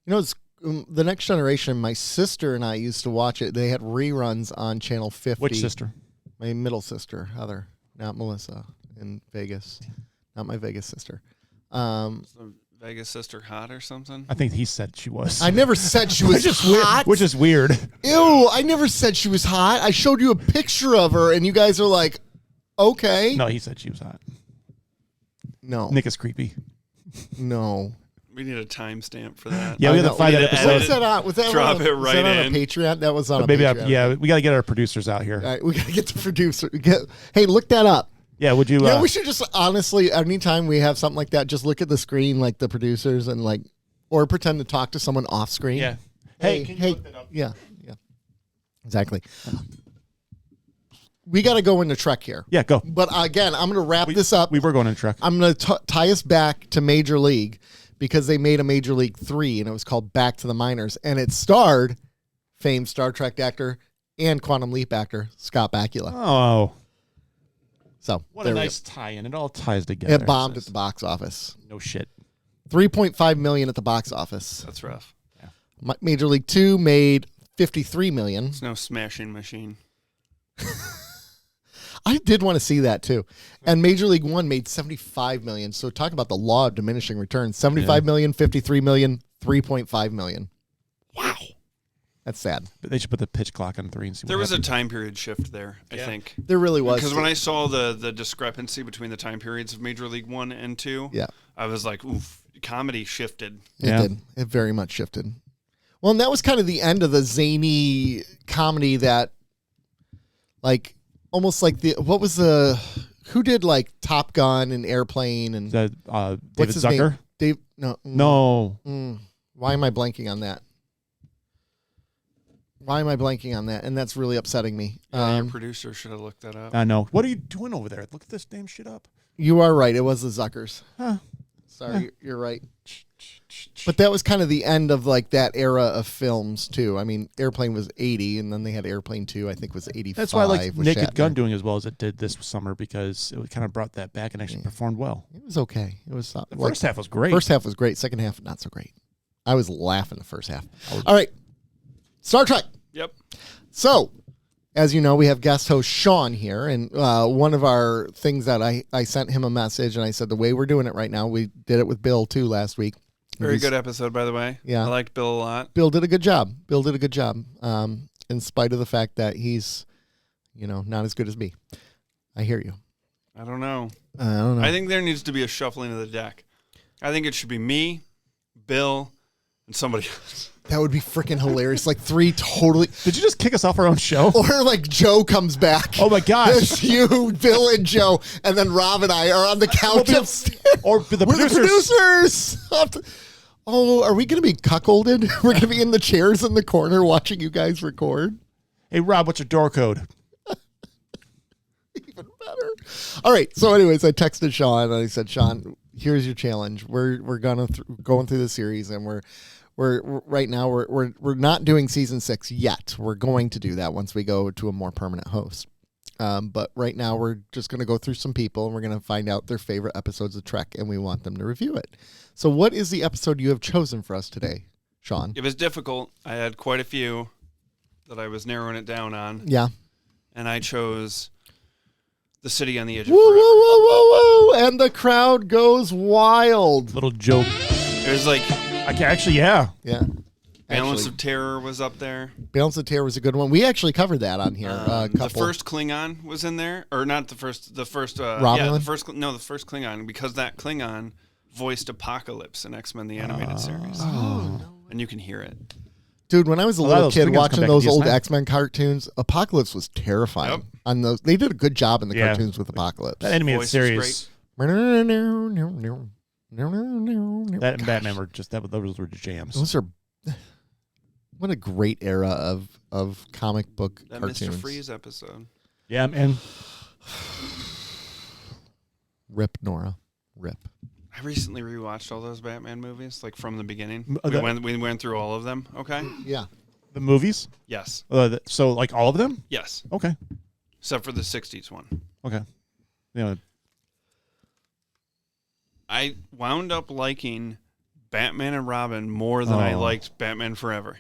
It's the Next Generation. My sister and I used to watch it. They had reruns on Channel 50. Which sister? My middle sister, Heather, not Melissa, in Vegas. Not my Vegas sister. Is the Vegas sister hot or something? I think he said she was. I never said she was hot. Which is weird. Ew, I never said she was hot. I showed you a picture of her, and you guys are like, okay. No, he said she was hot. No. Nick is creepy. No. We need a timestamp for that. Yeah, we have know. to find that We need to episode. Was that on? Was that Drop on it was right that on in. a Patreon? That was on a Maybe, Patreon. we got to get our producers out here. All right, we got to get the producer. Hey, look that up. Yeah, would you? Yeah, we should just honestly, anytime we have something like that, just look at the screen like the producers and like, or pretend to talk to someone off screen. Yeah. Hey, Hey, can you look that up? Yeah. Exactly. We got to go into Trek here. Yeah, go. But again, I'm going to wrap this up. We were going in truck. I'm going to tie us back to Major League because they made a Major League 3 and it was called Back to the Minors and it starred famed Star Trek actor and Quantum Leap actor Scott Bakula. Oh, So what a there we nice tie-in. It all ties go. together. It bombed at the box office. No shit. $3.5 million at the box office. That's rough. Major League 2 made $53 million. It's no smashing machine. I did want to see that too. And Major League 1 made $75 million. So talk about the law of diminishing returns. $75 million, $53 million, $3.5 million. Wow. That's sad. But they should put the pitch clock on 3 and see There what was a happens. time period shift there, I think. There really was. Because when I saw the discrepancy between the time periods of Major League 1 and 2, I was like, oof, comedy shifted. It did. It very much shifted. Well, and that was kind of the end of the zany comedy that, like, almost like who did like Top Gun and Airplane and David what's his Zucker? name? Dave? No. No. Why am I blanking on that? And that's really upsetting me. Your producer should have looked that up. I know. What are you doing over there? Look at this damn shit up. You are right. It was the Zuckers. Huh. Sorry, you're right. But that was kind of the end of like that era of films too. I mean, Airplane was 80, and then they had Airplane 2. I think was 85. That's why I like with Naked Shatner. Gun doing as well as it did this summer because it kind of brought that back and actually performed well. It was okay. It was The first half was great. First half was great. Second half, not so great. I was laughing the first half. All right, Star Trek. Yep. So, as you know, we have guest host Sean here, and one of our things that I sent him a message, and I said the way we're doing it right now, we did it with Bill too last week. Very good episode, by the way. Yeah. I liked Bill a lot. Bill did a good job. In spite of the fact that he's, not as good as me. I hear you. I don't know. I don't know. I think there needs to be a shuffling of the deck. I think it should be me, Bill, and somebody else. That would be freaking hilarious. Like 3 totally. Did you just kick us off our own show? Or like Joe comes back. Oh my gosh. It's you, Bill, and Joe, and then Rob and I are on the couch upstairs. Or the We're producers. the producers. Oh, are we going to be cuckolded? We're going to be in the chairs in the corner watching you guys record? Hey, Rob, what's your door code? Even better. All right. So anyways, I texted Sean and I said, Sean, here's your challenge. We're going through the series, and we're right now we're not doing season 6 yet. We're going to do that once we go to a more permanent host. But right now we're just going to go through some people, and we're going to find out their favorite episodes of Trek, and we want them to review it. So what is the episode you have chosen for us today, Sean? It was difficult. I had quite a few that I was narrowing it down on. Yeah. And I chose The City on the Edge of Woo, woo, Forever. woo, woo, woo. And the crowd goes wild. Little joke. It was like I can actually, yeah. Yeah. Balance of Terror was up there. Balance of Terror was a good one. We actually covered that on here. The first Klingon was in there, or not the first. The first. Romulan? Yeah, the first Klingon, because that Klingon voiced Apocalypse in X-Men the Animated Series. And you can hear it. Dude, when I was a lot of little those kid Klingons watching come back those in old DS9. X-Men cartoons, Apocalypse was terrifying. Yep. On those, they did a good job in the Yeah. cartoons with Apocalypse. That animated Voice is series, That that and Batman were just, those were jams. Those are what a great era of comic book That cartoons. Mr. Freeze episode. Yeah, man. Rip Nora, rip. I recently rewatched all those Batman movies, like from the beginning. the- We went through all of them. Okay. Yeah. The movies? Yes. So, like, all of them? Yes. Okay. Except for the '60s one. Okay. Yeah. I wound up liking Batman and Robin more than I Oh. liked Batman Forever.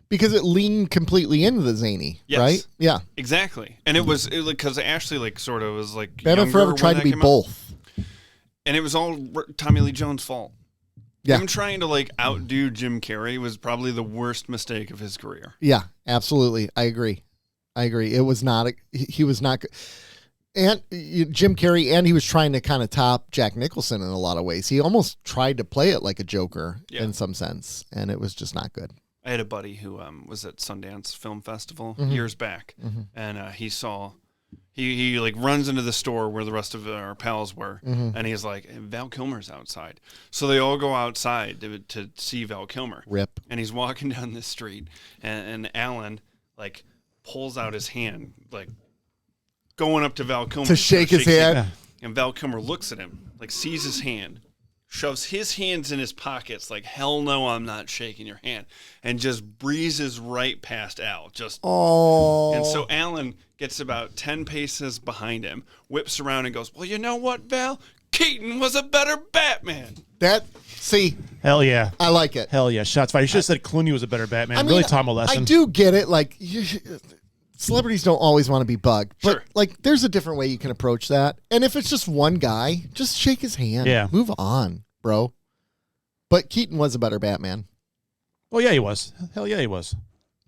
Because it leaned completely into the zany, Yes. right? Yeah. Exactly, and it was because Ashley sort of was like Batman younger Forever when tried to that be came out. both. And it was all Tommy Lee Jones' fault. Yeah. Him trying to outdo Jim Carrey was probably the worst mistake of his career. Yeah, absolutely. I agree. It was not. He was not. And Jim Carrey, and he was trying to kind of top Jack Nicholson in a lot of ways. He almost tried to play it like a Joker in some sense, and it was just not good. I had a buddy who was at Sundance Film Festival Mm-hmm. years back, and he saw. He runs into the store where the rest of our pals were, Mm-hmm. and he's like, Val Kilmer's outside. So they all go outside to see Val Kilmer. Rip. And he's walking down this street, and Alan pulls out his hand, going up to Val Kilmer To shake his hand. Yeah. And Val Kilmer looks at him, sees his hand, shoves his hands in his pockets like, hell no, I'm not shaking your hand, and just breezes right past Al. And so Alan gets about 10 paces behind him, whips around and goes, well, you know what, Val? Keaton was a better Batman. Hell yeah. I like it. Hell yeah. Shots fired. You should have said Clooney was a better Batman. I mean, really taught him a lesson. I do get it. Like, celebrities don't always want to be bugged. But, Sure. like, there's a different way you can approach that. And if it's just one guy, just shake his hand. Yeah. Move on, bro. But Keaton was a better Batman. Oh, yeah, he was. Hell yeah, he was.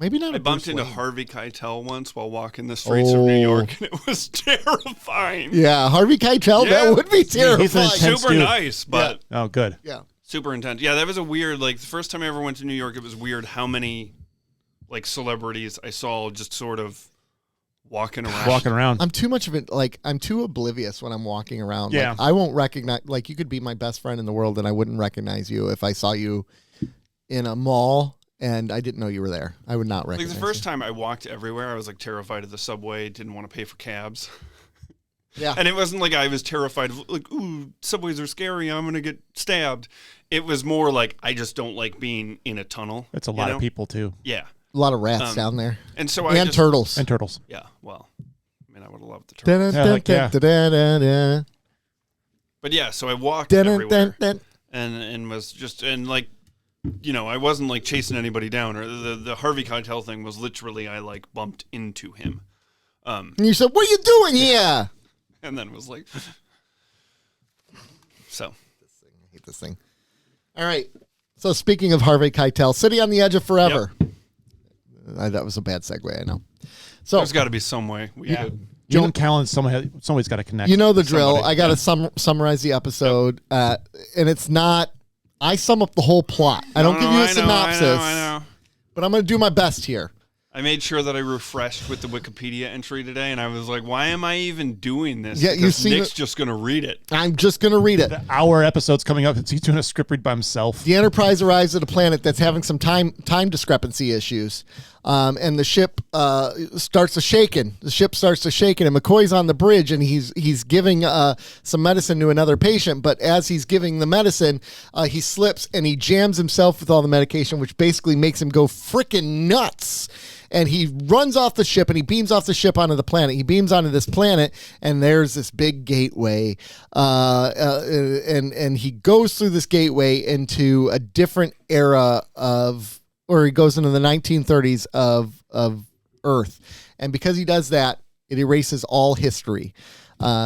Maybe not I a bumped Bruce into Wayne. Harvey Keitel once while walking the streets of New York, and it was terrifying. Yeah, Harvey Keitel, Yeah. that would be He's an terrifying. intense Super dude. nice, but Oh, good. Yeah. super intense. Yeah, that was a weird, like, the first time I ever went to New York, it was weird how many, like, celebrities I saw just sort of walking around. I'm too much of it. Like, I'm too oblivious when I'm walking around. Yeah. Like, I won't recognize, like, you could be my best friend in the world and I wouldn't recognize you if I saw you in a mall and I didn't know you were there. I would not Like, recognize the you. first time I walked everywhere, I was, like, terrified of the subway, didn't want to pay for cabs. Yeah. And it wasn't like I was terrified of, like, ooh, subways are scary, I'm going to get stabbed. It was more like, I just don't like being in a tunnel. That's a lot of people, too. Yeah. A lot of rats down there. And so And turtles. And turtles. Yeah, well, I mean, I would have loved the turtles. Da-da-da-da-da-da-da. But yeah, so I walked everywhere and was just, and like, you know, I wasn't like chasing anybody down, or the Harvey Keitel thing was literally I like bumped into him. And you said, what are you doing here? And then was like, so. I hate this thing. All right. So speaking of Harvey Keitel, City on the Edge of Forever. That was a bad segue, I know. So There's got to be some way we could. Joan Callan, somebody's got to connect. you know the drill. Somebody, I got to summarize the episode, and it's not. I sum up the whole plot. I don't give you a synopsis, I know. but I'm going to do my best here. I made sure that I refreshed with the Wikipedia entry today, and I was like, why am I even doing this? Yeah, you Because see Nick's just going to read it. I'm just going to read it. Our episode's coming up. He's doing a script read by himself. The Enterprise arrives at a planet that's having some time discrepancy issues, and the ship starts to shaking. The ship starts to shaking, and McCoy's on the bridge, and he's giving some medicine to another patient. But as he's giving the medicine, he slips and he jams himself with all the medication, which basically makes him go freaking nuts. And he runs off the ship and he beams off the ship onto the planet. He beams onto this planet and there's this big gateway. And he goes through this gateway into a different era or he goes into the 1930s of Earth. And because he does that, it erases all history.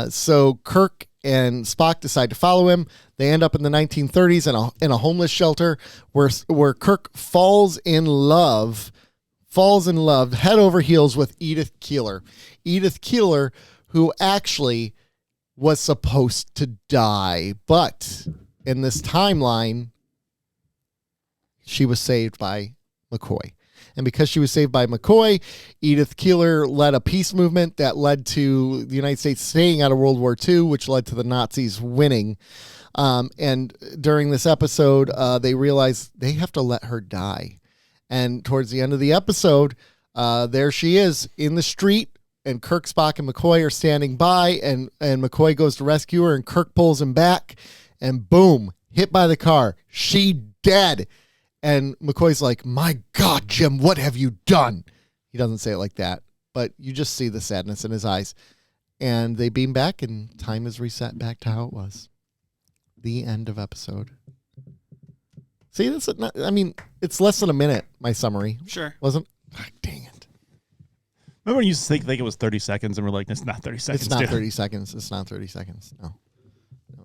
So Kirk and Spock decide to follow him. They end up in the 1930s in a homeless shelter where Kirk falls in love head over heels with Edith Keeler. Edith Keeler, who actually was supposed to die, but in this timeline, she was saved by McCoy. And because she was saved by McCoy, Edith Keeler led a peace movement that led to the United States staying out of World War II, which led to the Nazis winning. And during this episode, they realized they have to let her die. And towards the end of the episode, there she is in the street, and Kirk, Spock, and McCoy are standing by, and McCoy goes to rescue her, and Kirk pulls him back, and boom, hit by the car. She dead. And McCoy's like, my God, Jim, what have you done? He doesn't say it like that, but you just see the sadness in his eyes. And they beam back, and time is reset back to how it was. The end of episode. See, it's less than a minute, my summary. Sure. Wasn't? Dang it. Remember when you used to think it was 30 seconds and we're like, it's not 30 seconds. It's not dude. 30 seconds. It's not 30 seconds. No,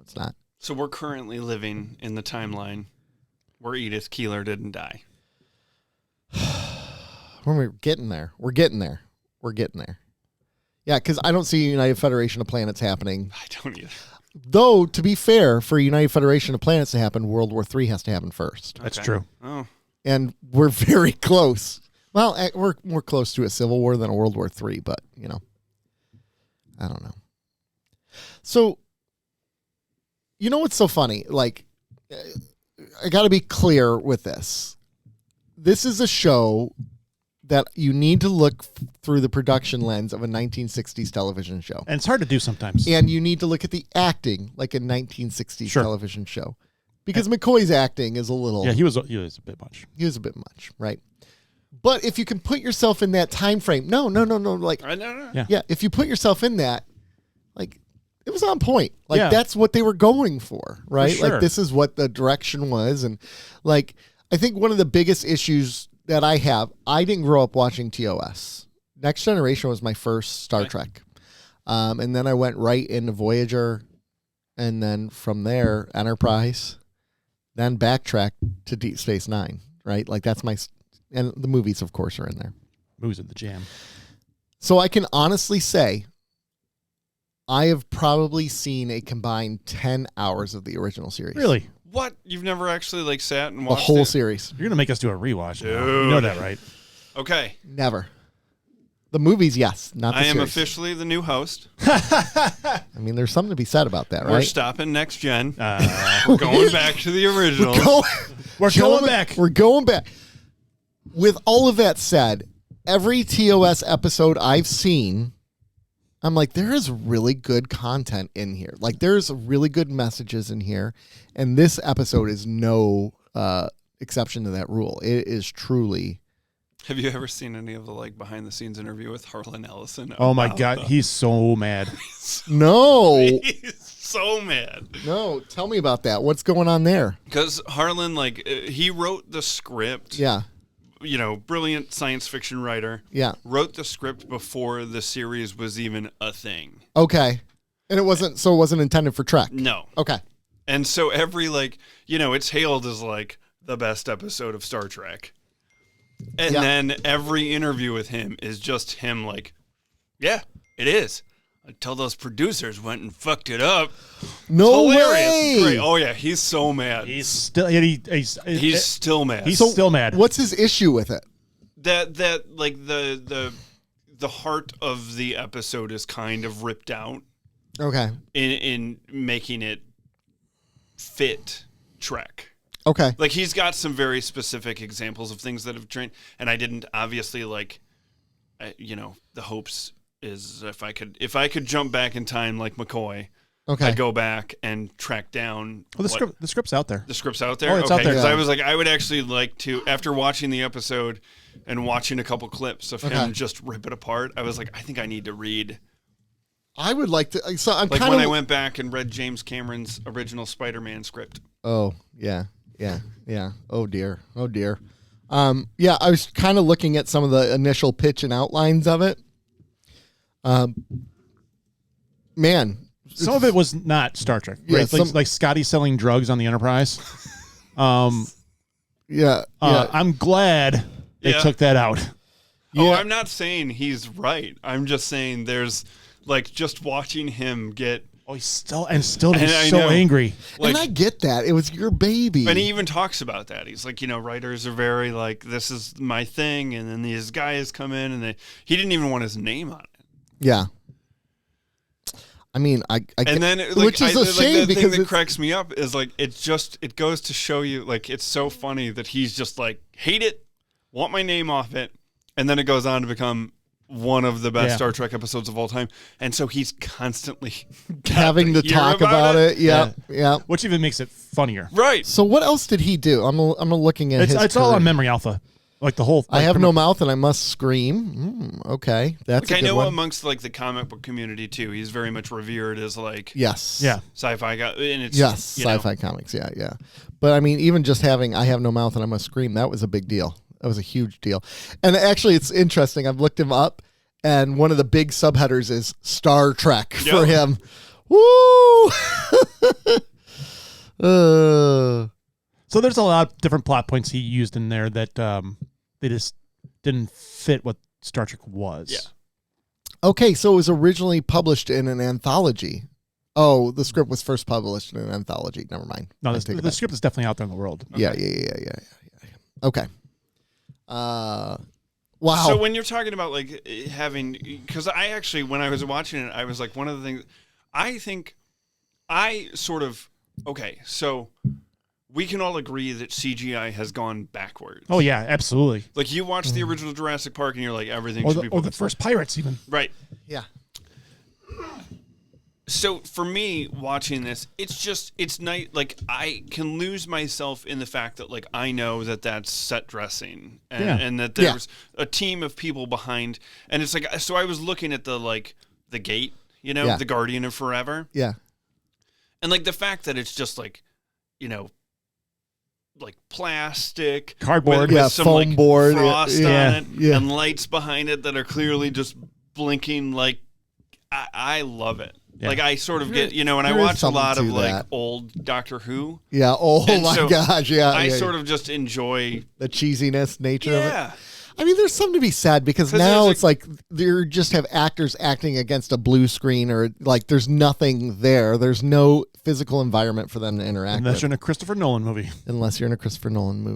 it's not. So we're currently living in the timeline where Edith Keeler didn't die. We're getting there. We're getting there. Yeah, because I don't see a United Federation of Planets happening. I don't either. Though, to be fair, for a United Federation of Planets to happen, World War III has to happen first. That's Okay. true. Oh, And we're very close. Well, we're more close to a Civil War than a World War III, but, I don't know. So, you know what's so funny? Like, I got to be clear with this. This is a show that you need to look through the production lens of a 1960s television show. And it's hard to do sometimes. And you need to look at the acting like a 1960s Sure. television show. because McCoy's acting is a little. Yeah, he was a bit much. He was a bit much, right? But if you can put yourself in that time frame, no. Like, No. yeah, if you put yourself in that, like, it was on point. Like, Yeah. that's what they were going for, right? For sure. Like, this is what the direction was. And, like, I think one of the biggest issues that I have, I didn't grow up watching TOS. Next Generation was my first Star Trek. And then I went right into Voyager. And then from there, Enterprise. Then backtrack to Deep Space Nine, right? Like, that's my... And the movies, of course, are in there. Movies are the jam. So I can honestly say I have probably seen a combined 10 hours of the original series. Really? What? You've never actually like sat and The watched whole it? series. You're gonna make us do a rewatch. Now. Dude. You know that, right? Okay. Never. The movies, yes. Not the I am series. officially the new host. I mean, there's something to be said about that, We're right? stopping next gen. We're going back to the original. We're going back. We're going back. With all of that said, every TOS episode I've seen, I'm like, there is really good content in here. Like, there's really good messages in here. And this episode is no exception to that rule. It is truly... Have you ever seen any of the like behind the scenes interview with Harlan Ellison? Oh my about God, the- he's so mad. No. He's so mad. No, tell me about that. What's going on there? Because Harlan, like, he wrote the script. Yeah. You know, brilliant science fiction writer. Yeah. Wrote the script before the series was even a thing. Okay. And it wasn't intended for Trek. No. Okay. And so every, like, you know, it's hailed as like the best episode of Star Trek. And Yeah. then every interview with him is just him like, yeah, it is. Until those producers went and fucked it up. No Hilarious. way. Great. Oh yeah, he's so mad. He's still he's still mad. He's still mad. What's his issue with it? that like the heart of the episode is kind of ripped out Okay. in making it fit Trek. Okay. Like, he's got some very specific examples of things that have trained, and I didn't obviously like, you know, the hopes is if I could jump back in time like McCoy, Okay. I'd go back and track down. Well, the script's out there. The script's out there. Oh, it's out there. 'cause Yeah. I was like, I would actually like to, after watching the episode and watching a couple clips of Okay. him just rip it apart, I was like, I think I need to read. I would like to. So I'm Like kind when of. I went back and read James Cameron's original Spider-Man script. Oh yeah. Oh dear. Yeah, I was kind of looking at some of the initial pitch and outlines of it. Man, Some of it was not Star Trek, Yeah, right? Like Scotty selling drugs on the Enterprise. Yeah. I'm glad they Yeah. took that out. Oh, Yeah. I'm not saying he's right. I'm just saying there's like just watching him get Oh, he's still he's And I so know. angry. like, and I get that. It was your baby. and he even talks about that. He's like, you know, writers are very like, this is my thing, and then these guys come in and he didn't even want his name on it. Yeah. I mean, I And then, like, which is a like, shame the thing because that it's, cracks me up is like it goes to show you like it's so funny that he's just like hate it, want my name off it, and then it goes on to become one of the best Star Trek episodes of all time, and so he's constantly having to hear talk about it. Yeah. Which even makes it funnier. right. So what else did he do? I'm looking at his It's all career. on Memory Alpha. Like the whole. I like, have from- no mouth and I must scream. Okay, that's Like, a I good know one. amongst like the comic book community too, he's very much revered as like Yes. Yeah. sci-fi guy, and it's Yes. you know, Sci-fi comics. Yeah. But I mean, even just having "I have no mouth and I must scream" that was a big deal. That was a huge deal. And actually, it's interesting. I've looked him up, and one of the big subheaders is Star Trek for Yep. him. Woo! So there's a lot of different plot points he used in there that they just didn't fit what Star Trek was. Yeah. Okay, so it was originally published in an anthology. Oh, the script was first published in an anthology. Never mind. No, I take it the back. script is definitely out there in the world. Yeah. Okay. Wow. So when you're talking about like having, because I actually, when I was watching it, I was like, one of the things, I think I sort of, okay, so we can all agree that CGI has gone backwards. Oh yeah, absolutely. Like you watch the original Jurassic Park and you're like, everything Or should be the first Pirates even. right. yeah. So for me, watching this, it's nice. Like I can lose myself in the fact that like I know that that's set dressing and that there's a team of people behind, and it's like so I was looking at the gate, the Guardian of Forever, and like the fact that it's just like, like plastic, cardboard, with some foam like board, frost on it, and lights behind it that are clearly just blinking. Like I love it. Yeah. Like I sort of get, and I watch a lot of like old Doctor Who. Yeah. Oh my gosh. Yeah. I sort of just enjoy the cheesiness nature of it. I mean, there's something to be said because now it's like they just have actors acting against a blue screen or like there's nothing there. There's no physical environment for them to interact Unless you're in a Christopher Nolan movie.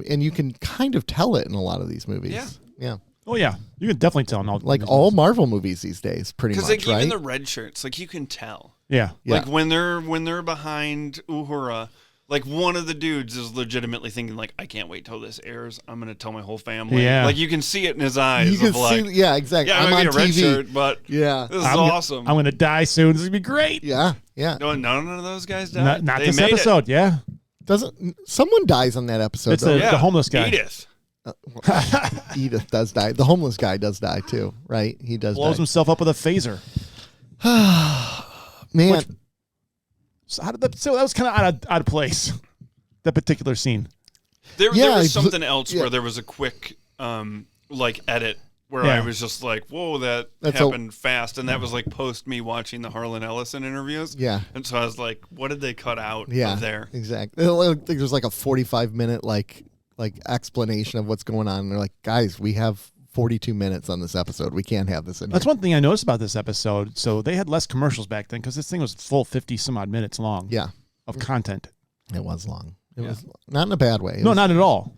And you can kind of tell it in a lot of these movies. Yeah. Oh, yeah. You can definitely tell. All Marvel movies these days, pretty much, because right? even the red shirts, like you can tell. Yeah. Like when they're behind Uhura, like one of the dudes is legitimately thinking like, I can't wait till this airs. I'm going to tell my whole family. Yeah. Like you can see it in his eyes. You can see, exactly. Yeah, I'm on TV. A red shirt, but this is awesome. I'm going to die soon. This is going to be great. Yeah. No, none of those guys died. Not this episode, Someone dies on that episode. It's the homeless guy. Edith. Edith does die. The homeless guy does die too, right? He does blows himself up with a phaser. Man. So that was kind of out of place, that particular scene. There was something else where there was a quick edit where I was just like, whoa, that's happened fast. And that was like post me watching the Harlan Ellison interviews. Yeah. And so I was like, what did they cut out of there? Exactly. I think there's like a 45-minute like explanation of what's going on. And they're like, guys, we have 42 minutes on this episode. We can't have this in That's one thing I noticed about this episode. So they had less commercials back then because this thing was full 50 some odd minutes long. Yeah. Of content. It was long. It was not in a bad way. Not at all.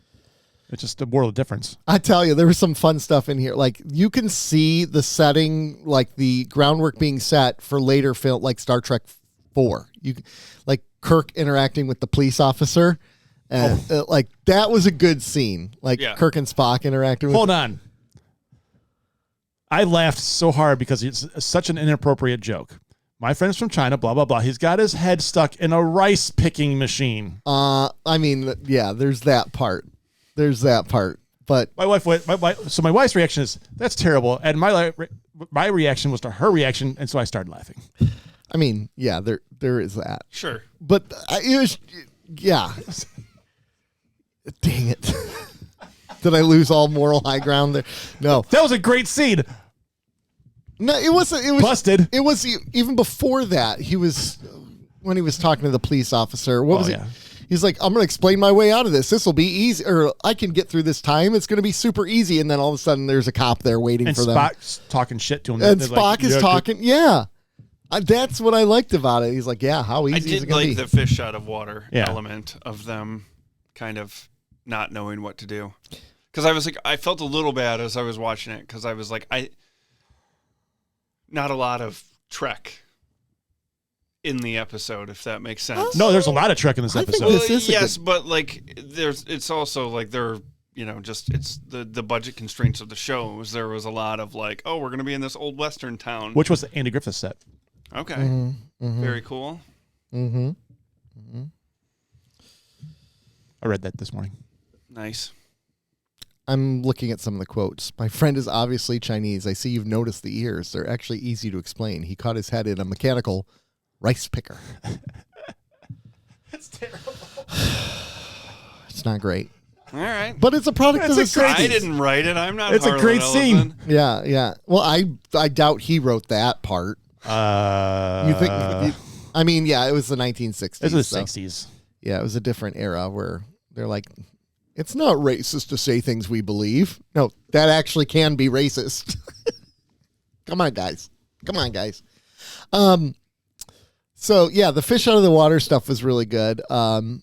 It's just a world of difference. I tell you, there was some fun stuff in here. Like you can see the setting, like the groundwork being set for later film, like Star Trek 4. Like Kirk interacting with the police officer. And like that was a good scene. Like Kirk and Spock interacting with. Hold on. I laughed so hard because it's such an inappropriate joke. My friend's from China, blah, blah, blah. He's got his head stuck in a rice picking machine. I mean, there's that part. But my wife's reaction is, that's terrible. And my reaction was to her reaction. And so I started laughing. I mean, there is that. Sure. But it was, dang it. Did I lose all moral high ground there? No. That was a great scene. No, it wasn't. It was busted. It was even before that. When he was talking to the police officer. What was it? He's like, I'm going to explain my way out of this. This will be easy, or I can get through this time. It's going to be super easy. And then all of a sudden there's a cop there waiting for them. And Spock's talking shit to him. And Spock is talking. Yeah. That's what I liked about it. He's like, how easy is it going to be? I did like the fish out of water element of them kind of not knowing what to do. Because I was like, I felt a little bad as I was watching it because I was like, not a lot of Trek in the episode, if that makes sense. No, there's a lot of Trek in this episode. But like, it's also like it's the budget constraints of the shows. There was a lot of like, we're going to be in this old Western town, which was the Andy Griffith set. Okay, mm-hmm. Very cool. Mm-hmm. Mm-hmm. I read that this morning. Nice. I'm looking at some of the quotes. My friend is obviously Chinese. I see you've noticed the ears. They're actually easy to explain. He caught his head in a mechanical rice picker. That's terrible. It's not great. All right. But it's a product of the 60s. I didn't write it. I'm not. It's a great scene. Yeah. Well, I doubt he wrote that part. You think? I mean, it was the 1960s. It was the 60s. Yeah, it was a different era where they're like, it's not racist to say things we believe. No, that actually can be racist. Come on, guys. So, the fish out of the water stuff was really good. I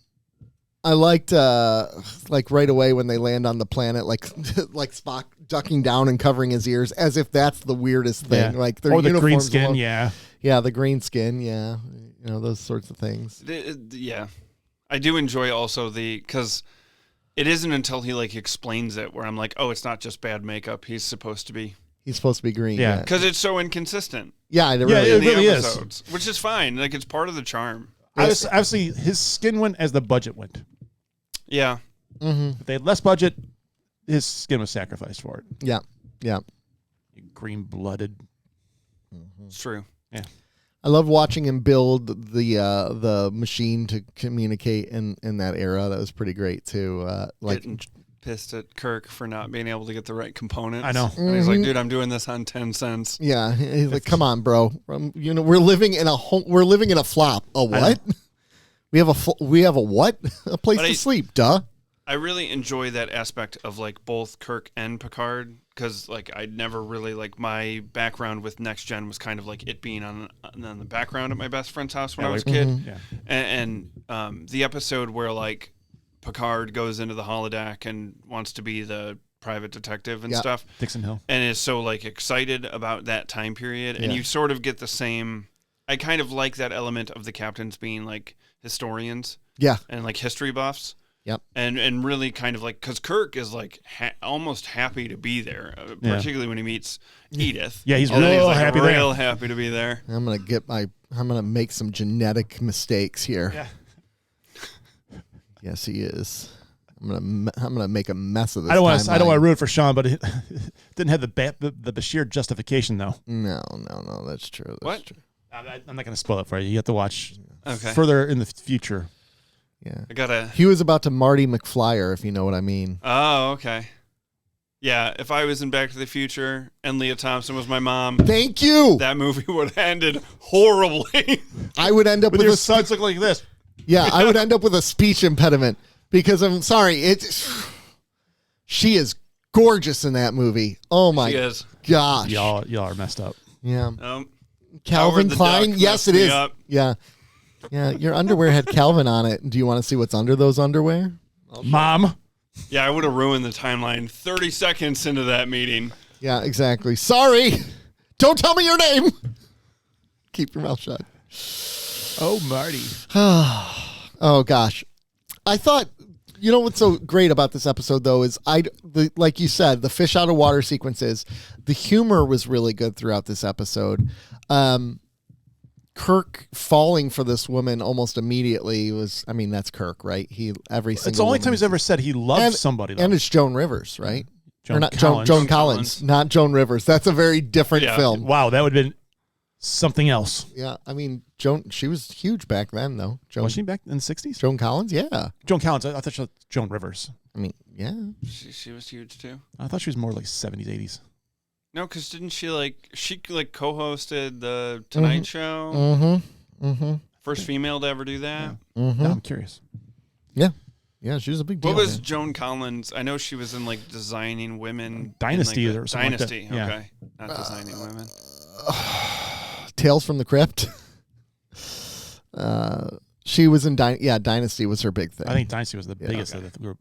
liked, like, right away when they land on the planet, like Spock ducking down and covering his ears, as if that's the weirdest thing. Yeah. Like, their or the green uniforms skin, alone. Yeah, the green skin, yeah. You know, those sorts of things. Yeah. I do enjoy also because it isn't until he, like, explains it where I'm like, oh, it's not just bad makeup. He's supposed to be He's supposed to be green. Yeah. Yeah, because it's so inconsistent. yeah, it Yeah, really it is. in the really is. episodes, which is fine. Like, it's part of the charm. Obviously, his skin went as the budget went. Yeah. If they had less budget, his skin was sacrificed for it. Yeah, yeah. Green-blooded. It's true. Yeah. I love watching him build the machine to communicate in that era. That was pretty great too. Getting pissed at Kirk for not being able to get the right components. I know. And he's like, dude, I'm doing this on 10 cents. yeah, he's like, come on, bro. We're living in a flop. A what? We have a what? A place to sleep. Duh. I really enjoy that aspect of like both Kirk and Picard, because like I never really like my background with Next Gen was kind of like it being on the background at my best friend's house when I was a kid, Yeah. and the episode where like Picard goes into the holodeck and wants to be the private detective and stuff, Dixon Hill, and is so like excited about that time period, and you sort of get the same. I kind of like that element of the captains being like historians, and like history buffs. Yep. And really kind of like, because Kirk is like almost happy to be there, particularly when he meets Edith. Yeah, he's And then real like happy real there. happy to be there. I'm gonna make some genetic mistakes here. Yeah. Yes, he is. I'm gonna make a mess of this. I don't want timeline. to ruin it for Sean, but it didn't have the Bashir justification though. No, that's true. That's true. I'm not going to spoil it for you. You have to watch further in the future. Yeah. He was about to Marty McFlyer, if you know what I mean. Oh, okay. Yeah, if I was in Back to the Future and Leah Thompson was my mom, thank you. That movie would have ended horribly. I would end up with your sons look like this. Yeah, I would end up with a speech impediment because I'm sorry. She is gorgeous in that movie. Oh my gosh. Y'all are messed up. Yeah. Calvin Klein. Yes, it is. Up. Yeah. Yeah, your underwear had Calvin on it. Do you want to see what's under those underwear? Mom. Yeah, I would have ruined the timeline 30 seconds into that meeting. Yeah, exactly. Sorry. Don't tell me your name. Keep your mouth shut. Oh, Marty. Oh, gosh. I thought, you know what's so great about this episode, though, is like you said, the fish out of water sequences, the humor was really good throughout this episode. Kirk falling for this woman almost immediately was, I mean, that's Kirk, right? It's the only time he's ever said he loves somebody, though. And it's Joan Rivers, right? Joan or not Collins. Joan Collins, not Joan Rivers. That's a very different film. Wow, that would have been something else. Yeah, I mean, she was huge back then, though. Was she back in the 60s? Joan Collins, yeah. Joan Collins, I thought she was Joan Rivers. I mean, yeah. She was huge, too. I thought she was more like 70s, 80s. No, because didn't she co-hosted the Tonight Show? Mm-hmm. First female to ever do that? Yeah. Mm-hmm. No, I'm curious. Yeah. Yeah, she was a big deal. What was Joan Collins? I know she was in like Designing Women. Dynasty or something Dynasty, like that. okay. Not Designing Women. Tales from the Crypt. She was in Dynasty was her big thing. I think Dynasty was the biggest of the group.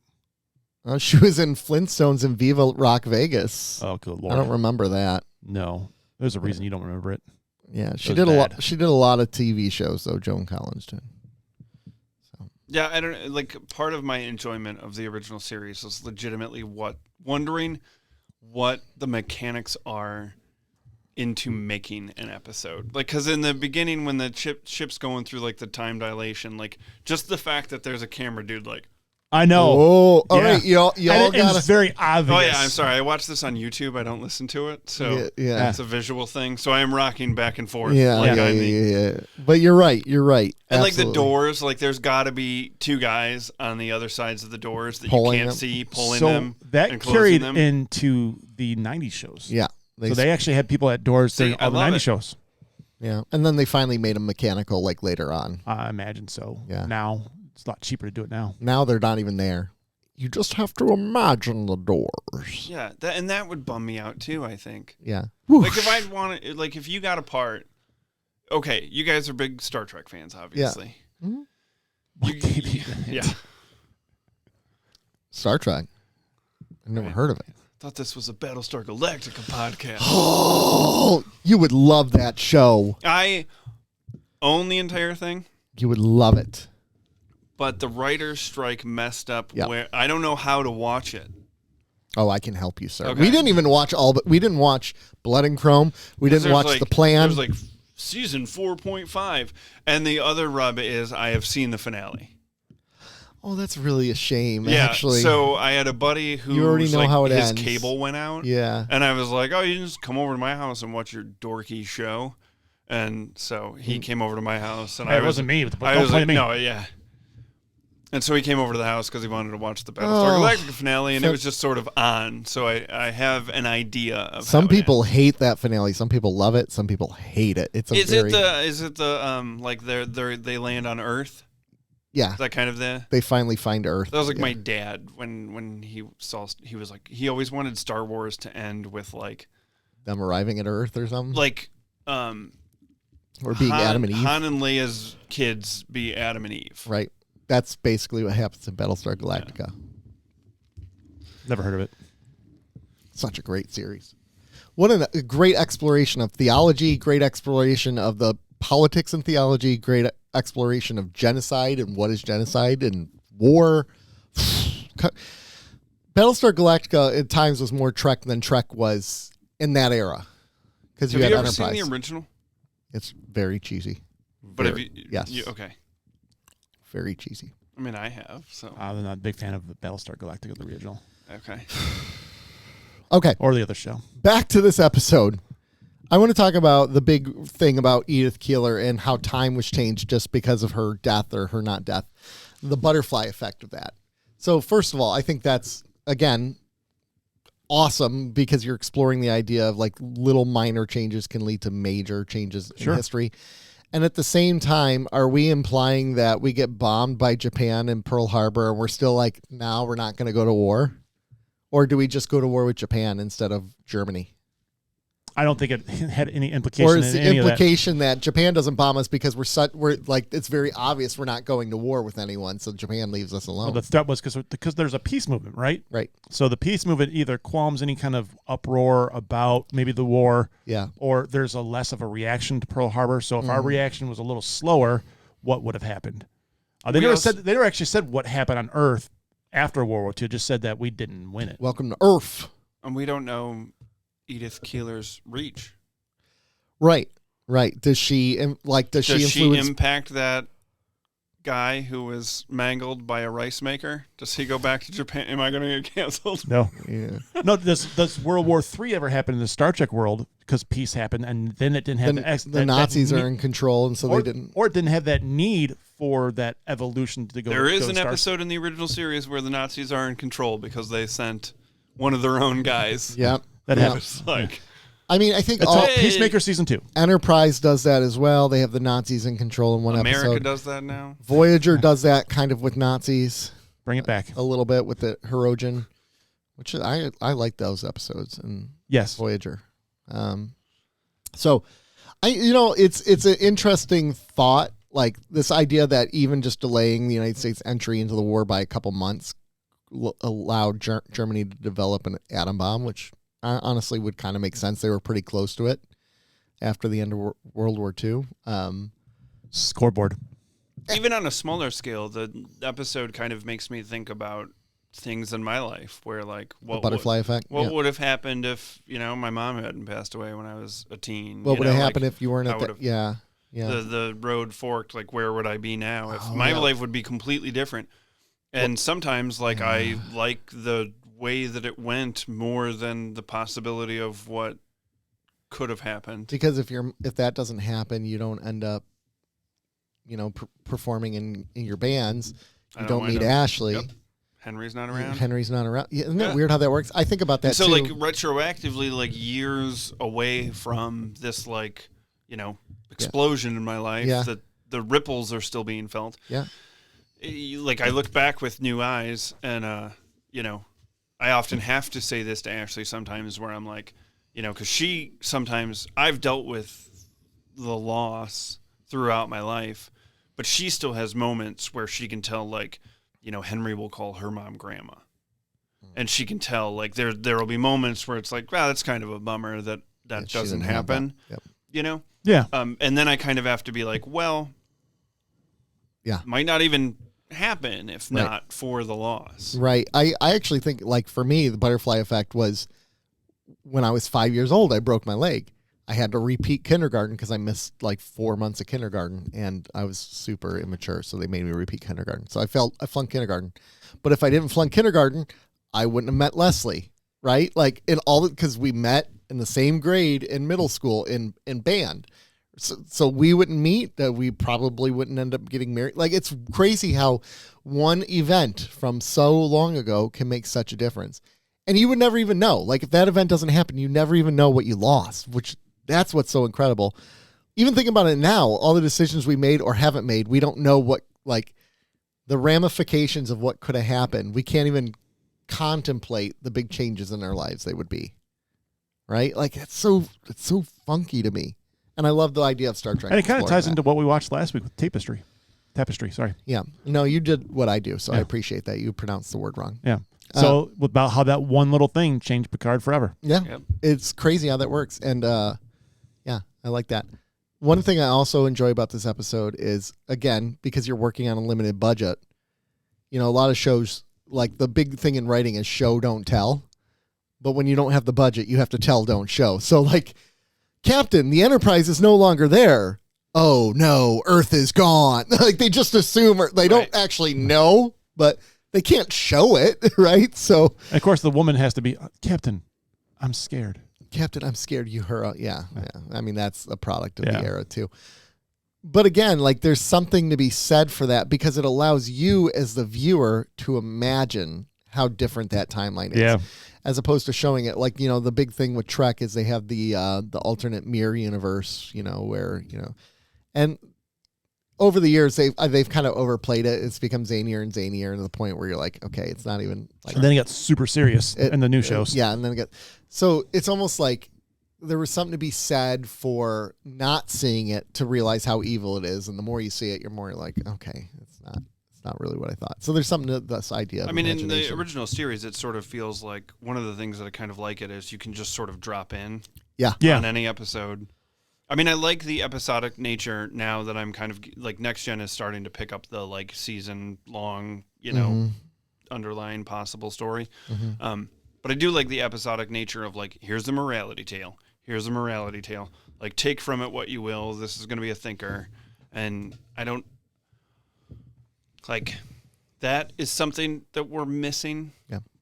She was in Flintstones and Viva Rock Vegas. Oh, good Lord. I don't remember that. No. There's a reason you don't remember it. Yeah, she did a lot. She did a lot of TV shows, though. Joan Collins did. So. Yeah, I don't like. Part of my enjoyment of the original series was legitimately wondering what the mechanics are into making an episode. Like, because in the beginning, when the ship's going through like the time dilation, like just the fact that there's a camera dude, like. I know. Oh, all right. Y'all got it's very obvious. Oh, yeah, I'm sorry. I watched this on YouTube. I don't listen to it. So yeah. It's a visual thing. So I am rocking back and forth. Yeah. But you're right. And absolutely. Like the doors, like there's got to be two guys on the other sides of the doors that you can't see, pulling them. That and carried them. into the 90s shows. Yeah. They actually had people at doors during all the 90s shows. Yeah. And then they finally made them mechanical like later on. I imagine so. Yeah. Now. It's a lot cheaper to do it now. Now they're not even there. You just have to imagine the doors. Yeah, that would bum me out too, I think. Yeah. Like if I'd want to, like if you got a part, okay, you guys are big Star Trek fans, obviously. Yeah. Mm-hmm. Yeah. Star Trek. I've never heard of it. Thought this was a Battlestar Galactica podcast. Oh, you would love that show. I own the entire thing. You would love it. But the writer's strike messed up where I don't know how to watch it. Oh, I can help you, sir. Okay. We didn't even watch we didn't watch Blood and Chrome. We didn't watch The Plan. There's like season 4.5, and the other rub is I have seen the finale. Oh, that's really a shame. Yeah. Actually, So I had a buddy who you already know how it his ends. cable went out. Yeah. And I was like, oh, you can just come over to my house and watch your dorky show. And so he came over to my house, and Hey, it wasn't me. I Don't was play like, me. no, yeah. And so he came over to the house because he wanted to watch the Battlestar Galactica finale, and it was just sort of on. So I have an idea of Some how it people ends. hate that finale. Some people love it. Some people hate it. It's a Is very it the like they land on Earth? yeah. Is that kind of the? They finally find Earth. That was like Yeah. my dad when he was like he always wanted Star Wars to end with like Them arriving at Earth or something, or being Adam and Eve. Han and Leia's kids be Adam and Eve. Right. That's basically what happens in Battlestar Galactica. Never heard of it. Such a great series. What a great exploration of theology, great exploration of the politics and theology, great exploration of genocide and what is genocide and war. Battlestar Galactica at times was more Trek than Trek was in that era. Because Have you had you ever Enterprise. seen the original? It's very cheesy. But have you? Yes. Okay. Very cheesy. I mean, I have. So I'm not a big fan of Battlestar Galactica, the original, okay. Okay. or the other show. Back to this episode. I want to talk about the big thing about Edith Keeler and how time was changed just because of her death or her not death. The butterfly effect of that. So first of all, I think that's, again, awesome because you're exploring the idea of like little minor changes can lead to major changes in history. And at the same time, are we implying that we get bombed by Japan in Pearl Harbor and we're still like, now we're not going to go to war? Or do we just go to war with Japan instead of Germany? I don't think it had any implication. Or is in the any implication that Japan doesn't bomb us because we're like, it's very obvious we're not going to war with anyone, so Japan leaves us alone. Well, the threat was because there's a peace movement, right? Right. So the peace movement either qualms any kind of uproar about maybe the war, Yeah. or there's a less of a reaction to Pearl Harbor. So if our reaction was a little slower, what would have happened? They never actually said what happened on Earth after World War II. Just said that we didn't win it. Welcome to Earth. And we don't know Edith Keeler's reach. Right. Right. Does she Does she she influence impact that guy who was mangled by a rice maker? Does he go back to Japan? Am I going to get canceled? No. Yeah. No, does World War III ever happen in the Star Trek world because peace happened and then it didn't have The Nazis are in control, and so or, they didn't. or it didn't have that need for that evolution to go. There is go an Star- episode in the original series where the Nazis are in control because they sent one of their own guys. Yeah. That Yeah. happens. It's like, I mean, I think It's all all Peacemaker season 2. Enterprise does that as well. They have the Nazis in control in one America episode. does that now. Voyager does that kind of with Nazis Bring it back. a little bit with the Hirogen, which I like those episodes and Yes. Voyager. So it's an interesting thought, like this idea that even just delaying the United States entry into the war by a couple months allowed Germany to develop an atom bomb, which honestly would kind of make sense. They were pretty close to it after the end of World War II. Scoreboard. Even on a smaller scale, the episode kind of makes me think about things in my life where, like, The butterfly effect. What Yeah. would have happened if, my mom hadn't passed away when I was a teen? What would have happened like, if you weren't I at that? would've- Yeah. Yeah. The road forked, like, where would I be now? If Oh, my yeah. life would be completely different. And sometimes, like, I like the way that it went more than the possibility of what could have happened. Because if that doesn't happen, you don't end up, performing in your bands. I You don't don't meet wind up- Ashley. Yep. Henry's not around. Henry's not around. Yeah, isn't that Yeah. weird how that works? I think about that And so, too. like, retroactively, like, years away from this, like, explosion in my life, Yeah. that the ripples are still being felt. Yeah. Like, I look back with new eyes, and, I often have to say this to Ashley sometimes where I'm like, because I've dealt with the loss throughout my life, but she still has moments where she can tell, like, Henry will call her mom grandma. And she can tell, like, there will be moments where it's like, wow, that's kind of a bummer that she doesn't didn't have happen. that. Yep. Yeah. And then I kind of have to be like, well, Yeah. might not even happen if Right. not for the loss. Right. I actually think, like, for me, the butterfly effect was when I was 5 years old, I broke my leg. I had to repeat kindergarten because I missed like 4 months of kindergarten and I was super immature. So they made me repeat kindergarten. So I flunked kindergarten. But if I didn't flunk kindergarten, I wouldn't have met Leslie, right? Like because we met in the same grade in middle school in band. So we wouldn't meet, we probably wouldn't end up getting married. Like, it's crazy how one event from so long ago can make such a difference. And you would never even know. Like, if that event doesn't happen, you never even know what you lost, which that's what's so incredible. Even thinking about it now, all the decisions we made or haven't made, we don't know what, like, the ramifications of what could have happened. We can't even contemplate the big changes in our lives they would be. Right? Like, it's so funky to me. And I love the idea of Star Trek. And it kind of exploring ties that. into what we watched last week with Tapestry. Sorry. Yeah. No, you did what I do, so I Yeah. appreciate that. You pronounced the word wrong. Yeah. So about how that one little thing changed Picard forever. Yeah. Yep. It's crazy how that works. And yeah, I like that. One thing I also enjoy about this episode is, again, because you're working on a limited budget, a lot of shows, like, the big thing in writing is show, don't tell. But when you don't have the budget, you have to tell, don't show. So, like, Captain, the Enterprise is no longer there. Oh, no, Earth is gone. Like, they just assume, or they don't actually know, but they can't show it, right? So, And of course, the woman has to be, Captain, I'm scared. Captain, I'm scared you hurt. Yeah. I mean, that's a product of Yeah. the era, too. But again, like, there's something to be said for that because it allows you as the viewer to imagine how different that timeline is. Yeah. As opposed to showing it, like, the big thing with Trek is they have the alternate mirror universe, where, and over the years they've kind of overplayed it. It's become zanier and zanier to the point where you're like, okay, it's not even like. And then it got super serious in the new shows. Yeah, and then so it's almost like there was something to be said for not seeing it to realize how evil it is, and the more you see it, you're more like, okay, it's not really what I thought. So there's something to this idea of I mean, in the imagination. original series, it sort of feels like one of the things that I kind of like it is you can just sort of drop in Yeah. Yeah. on any episode. I mean, I like the episodic nature now that I'm kind of like Next Gen is starting to pick up the like season long, underlying possible story. But I do like the episodic nature of like, here's the morality tale. Here's the morality tale. Like, take from it what you will. This is going to be a thinker. And I don't like that is something that we're missing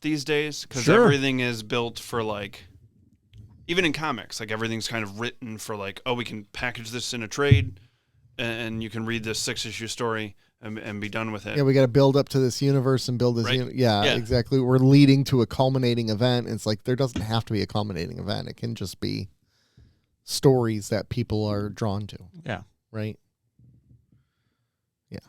these days because everything is built for like, even in comics, like everything's kind of written for like, oh, we can package this in a trade and you can read this 6-issue story and be done with it. Yeah, we got to build up to this universe and build this. Right. Yeah, exactly. We're leading to a culminating event. It's like there doesn't have to be a culminating event. It can just be stories that people are drawn to. Yeah. Right. Yeah.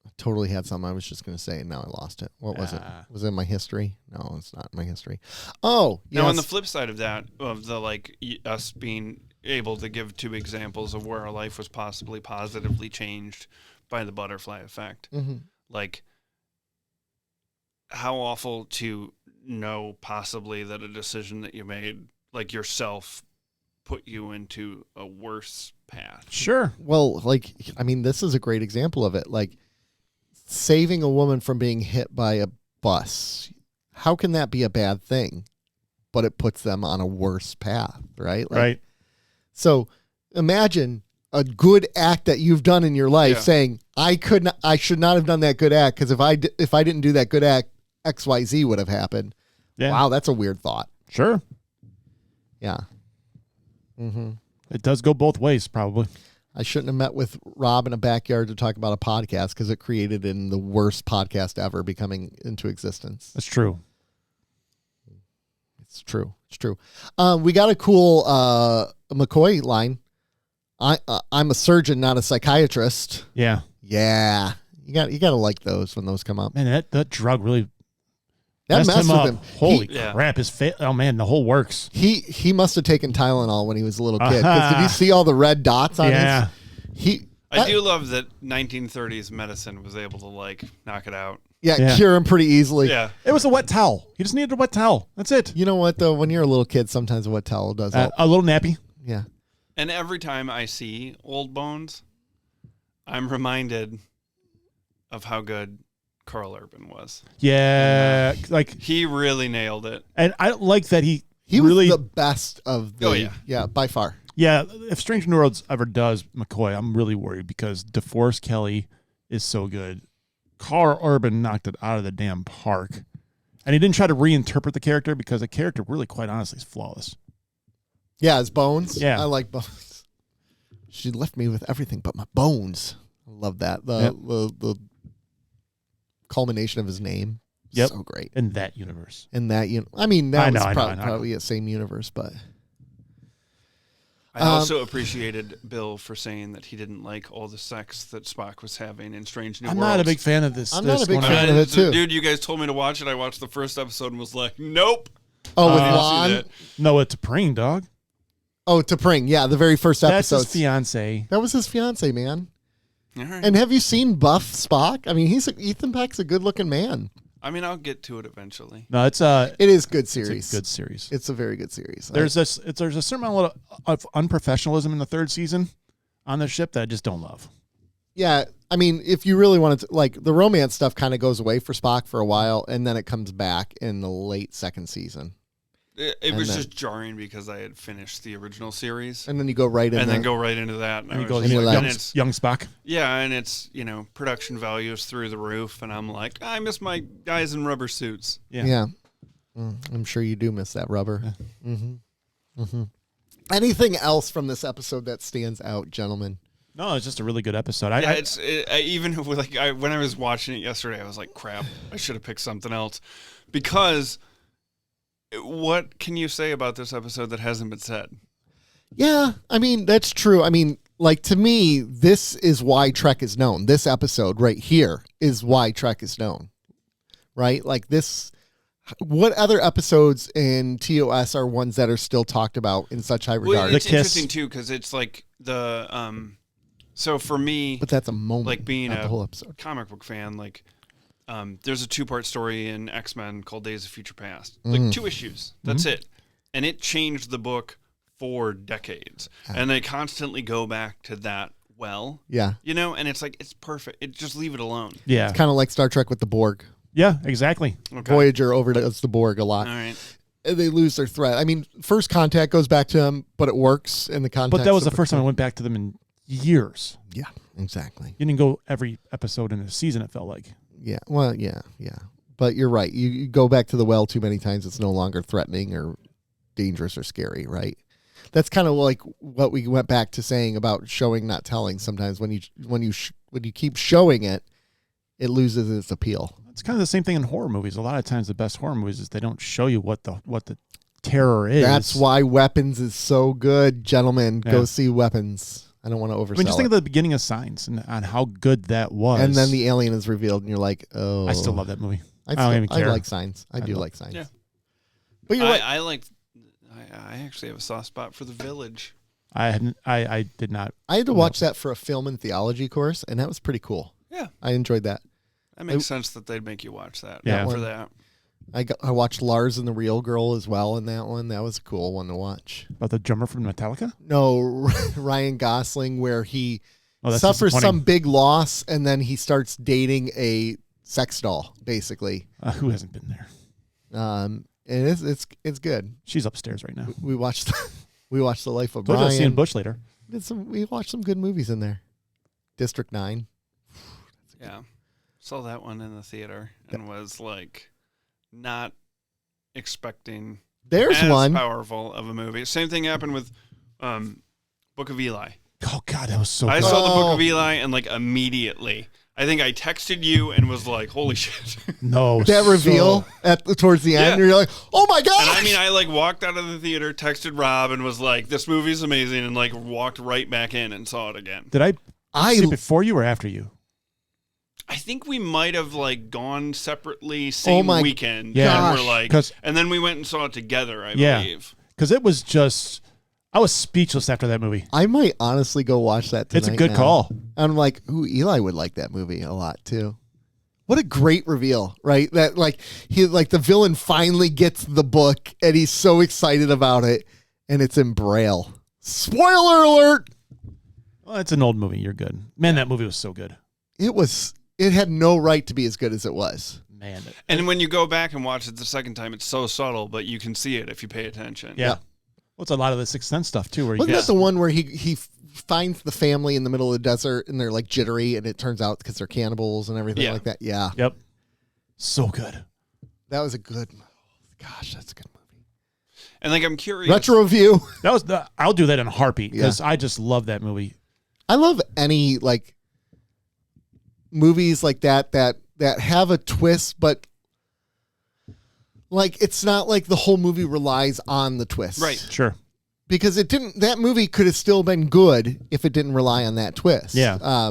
I totally had something I was just going to say, and now I lost it. What was it? Was it my history? No, it's not my history. Oh, yes. Now, on the flip side of that, of the like us being able to give 2 examples of where our life was possibly positively changed by the butterfly effect. Like, how awful to know possibly that a decision that you made, like yourself, put you into a worse path. Sure. Well, like, I mean, this is a great example of it. Like, saving a woman from being hit by a bus. How can that be a bad thing? But it puts them on a worse path, right? Like, Right. So imagine a good act that you've done in your life saying, I should not have done that good act because if I didn't do that good act, XYZ would have happened. Yeah. Wow, that's a weird thought. Sure. Yeah. It does go both ways, probably. I shouldn't have met with Rob in a backyard to talk about a podcast because it created in the worst podcast ever becoming into existence. That's true. It's true. It's true. We got a cool McCoy line. I'm a surgeon, not a psychiatrist. Yeah. Yeah. You got to like those when those come up. Man, that drug really That messed with up. him. Holy Yeah. crap. His face. Oh, man, the whole works. He must have taken Tylenol when he was a little kid. 'Cause did you see all the red dots on Yeah. I do love that 1930s medicine was able to like knock it out. Yeah. cure him pretty easily. Yeah. It was a wet towel. He just needed a wet towel. That's it. You know what, though? When you're a little kid, sometimes a wet towel does help. A little nappy. Yeah. And every time I see Old Bones, I'm reminded of how good Carl Urban was. Yeah, like He really nailed it. and I like that he was really the best of the by far. Yeah, if Strange New Worlds ever does McCoy, I'm really worried because DeForest Kelly is so good. Carl Urban knocked it out of the damn park. And he didn't try to reinterpret the character because the character really, quite honestly, is flawless. Yeah, his bones. Yeah. I like bones. She left me with everything but my bones. I love that. The culmination of his name. Yep. So great. In that universe. In that, I mean, that was I know. probably the same universe, but I also appreciated Bill for saying that he didn't like all the sex that Spock was having in Strange New I'm Worlds. not a big fan of this. I'm not a big fan of it, too. Dude, you guys told me to watch it. I watched the first episode and was like, nope. with I Lon. didn't see No, it's a T'Pring, dog. Oh, T'Pring. Yeah, the very first That's episode. his fiance. That was his fiance, man. that. All right. And have you seen Buff Spock? I mean, Ethan Peck's a good-looking man. I mean, I'll get to it eventually. No, it's It is good it's series. a good series. It's a very good series. There's a certain amount of unprofessionalism in the third season on the ship that I just don't love. Yeah, I mean, if you really wanted to, like, the romance stuff kind of goes away for Spock for a while, and then it comes back in the late second season. It was just jarring because I had finished the original series. And then you go right in And then go right into that. And I he was goes And just he like, left. young Spock. yeah, and it's, production values through the roof. And I'm like, I miss my guys in rubber suits. Yeah. I'm sure you do miss that rubber. Anything else from this episode that stands out, gentlemen? No, it's just a really good episode. When I was watching it yesterday, I was like, crap, I should have picked something else. Because what can you say about this episode that hasn't been said? Yeah, I mean, that's true. I mean, like, to me, this is why Trek is known. This episode right here is why Trek is known, right? Like this, what other episodes in TOS are ones that are still talked about in such high regard? Well, it's The kiss. interesting, too, because it's like so for me, But that's a moment, like being not a the whole episode. comic book fan, like there's a 2-part story in X-Men called Days of Future Past. Like 2 issues. That's it. And it changed the book for decades. And they constantly go back to that Yeah. and it's like, it's perfect. Just leave it alone. Yeah. It's kind of like Star Trek with the Borg. Yeah, exactly. Okay. Voyager overdoes the Borg a lot. All right. They lose their threat. I mean, First Contact goes back to them, but it works in the context. But that was the of first time I went back to them in years. Yeah, exactly. You didn't go every episode in a season, it felt like. Yeah, well, yeah. But you're right. You go back to the well too many times, it's no longer threatening or dangerous or scary, right? That's kind of like what we went back to saying about showing, not telling. Sometimes when you keep showing it, it loses its appeal. It's kind of the same thing in horror movies. A lot of times the best horror movies is they don't show you what the terror is. That's why Weapons is so good, gentlemen. Yeah. Go see Weapons. I don't want to oversell I mean, just think it. of the beginning of Signs and on how good that was. And then the alien is revealed, and you're like, oh. I still love that movie. I don't even care. like Signs. I do like Signs. Yeah. But you're right. I actually have a soft spot for The Village. I did not. I had to watch that for a film and theology course, and that was pretty cool. Yeah. I enjoyed that. That makes sense that they'd make you watch that. Yeah. For that. I watched Lars and the Real Girl as well in that one. That was a cool one to watch. About the drummer from Metallica? No, Ryan Gosling, where he That's suffers disappointing. some big loss, and then he starts dating a sex doll, basically. Who hasn't been there? And it's good. She's upstairs right now. We watched The Life of Told you I was seeing Brian. Bush later. We watched some good movies in there. District 9. Yeah. Saw that one in the theater and was like not expecting There's as one. powerful of a movie. Same thing happened with Book of Eli. Oh God, that was so I good. saw the Book of Eli and like immediately. I think I texted you and was like, holy shit. No. That reveal towards the end, Yeah. you're like, oh my God. And I mean, I like walked out of the theater, texted Rob and was like, this movie's amazing, and like walked right back in and saw it again. Did I see it before you or after you? I think we might have like gone separately same my weekend. Yeah. And we're like, 'Cause- and then we went and saw it together, I Yeah. believe. Because it was just, I was speechless after that movie. I might honestly go watch that tonight. It's a good now. call. I'm like, ooh, Eli would like that movie a lot too. What a great reveal, right? That like the villain finally gets the book and he's so excited about it, and it's in Braille. Spoiler alert! Well, it's an old movie. You're good. Man, that movie was so good. It was it had no right to be as good as it was. Man. And when you go back and watch it the second time, it's so subtle, but you can see it if you pay attention. Yeah. Well, it's a lot of the Sixth Sense stuff too. Where Wasn't that the one where he finds the family in the middle of the desert and they're like jittery, and it turns out because they're cannibals and everything like that? Yeah. Yep. So good. That was a good. Gosh, that's a good movie. And like, I'm curious. Retro view. That was I'll do that in a heartbeat because I just love that movie. I love any like movies like that have a twist, but like it's not like the whole movie relies on the twist. Right. Sure. Because it didn't. That movie could have still been good if it didn't rely on that twist. Yeah.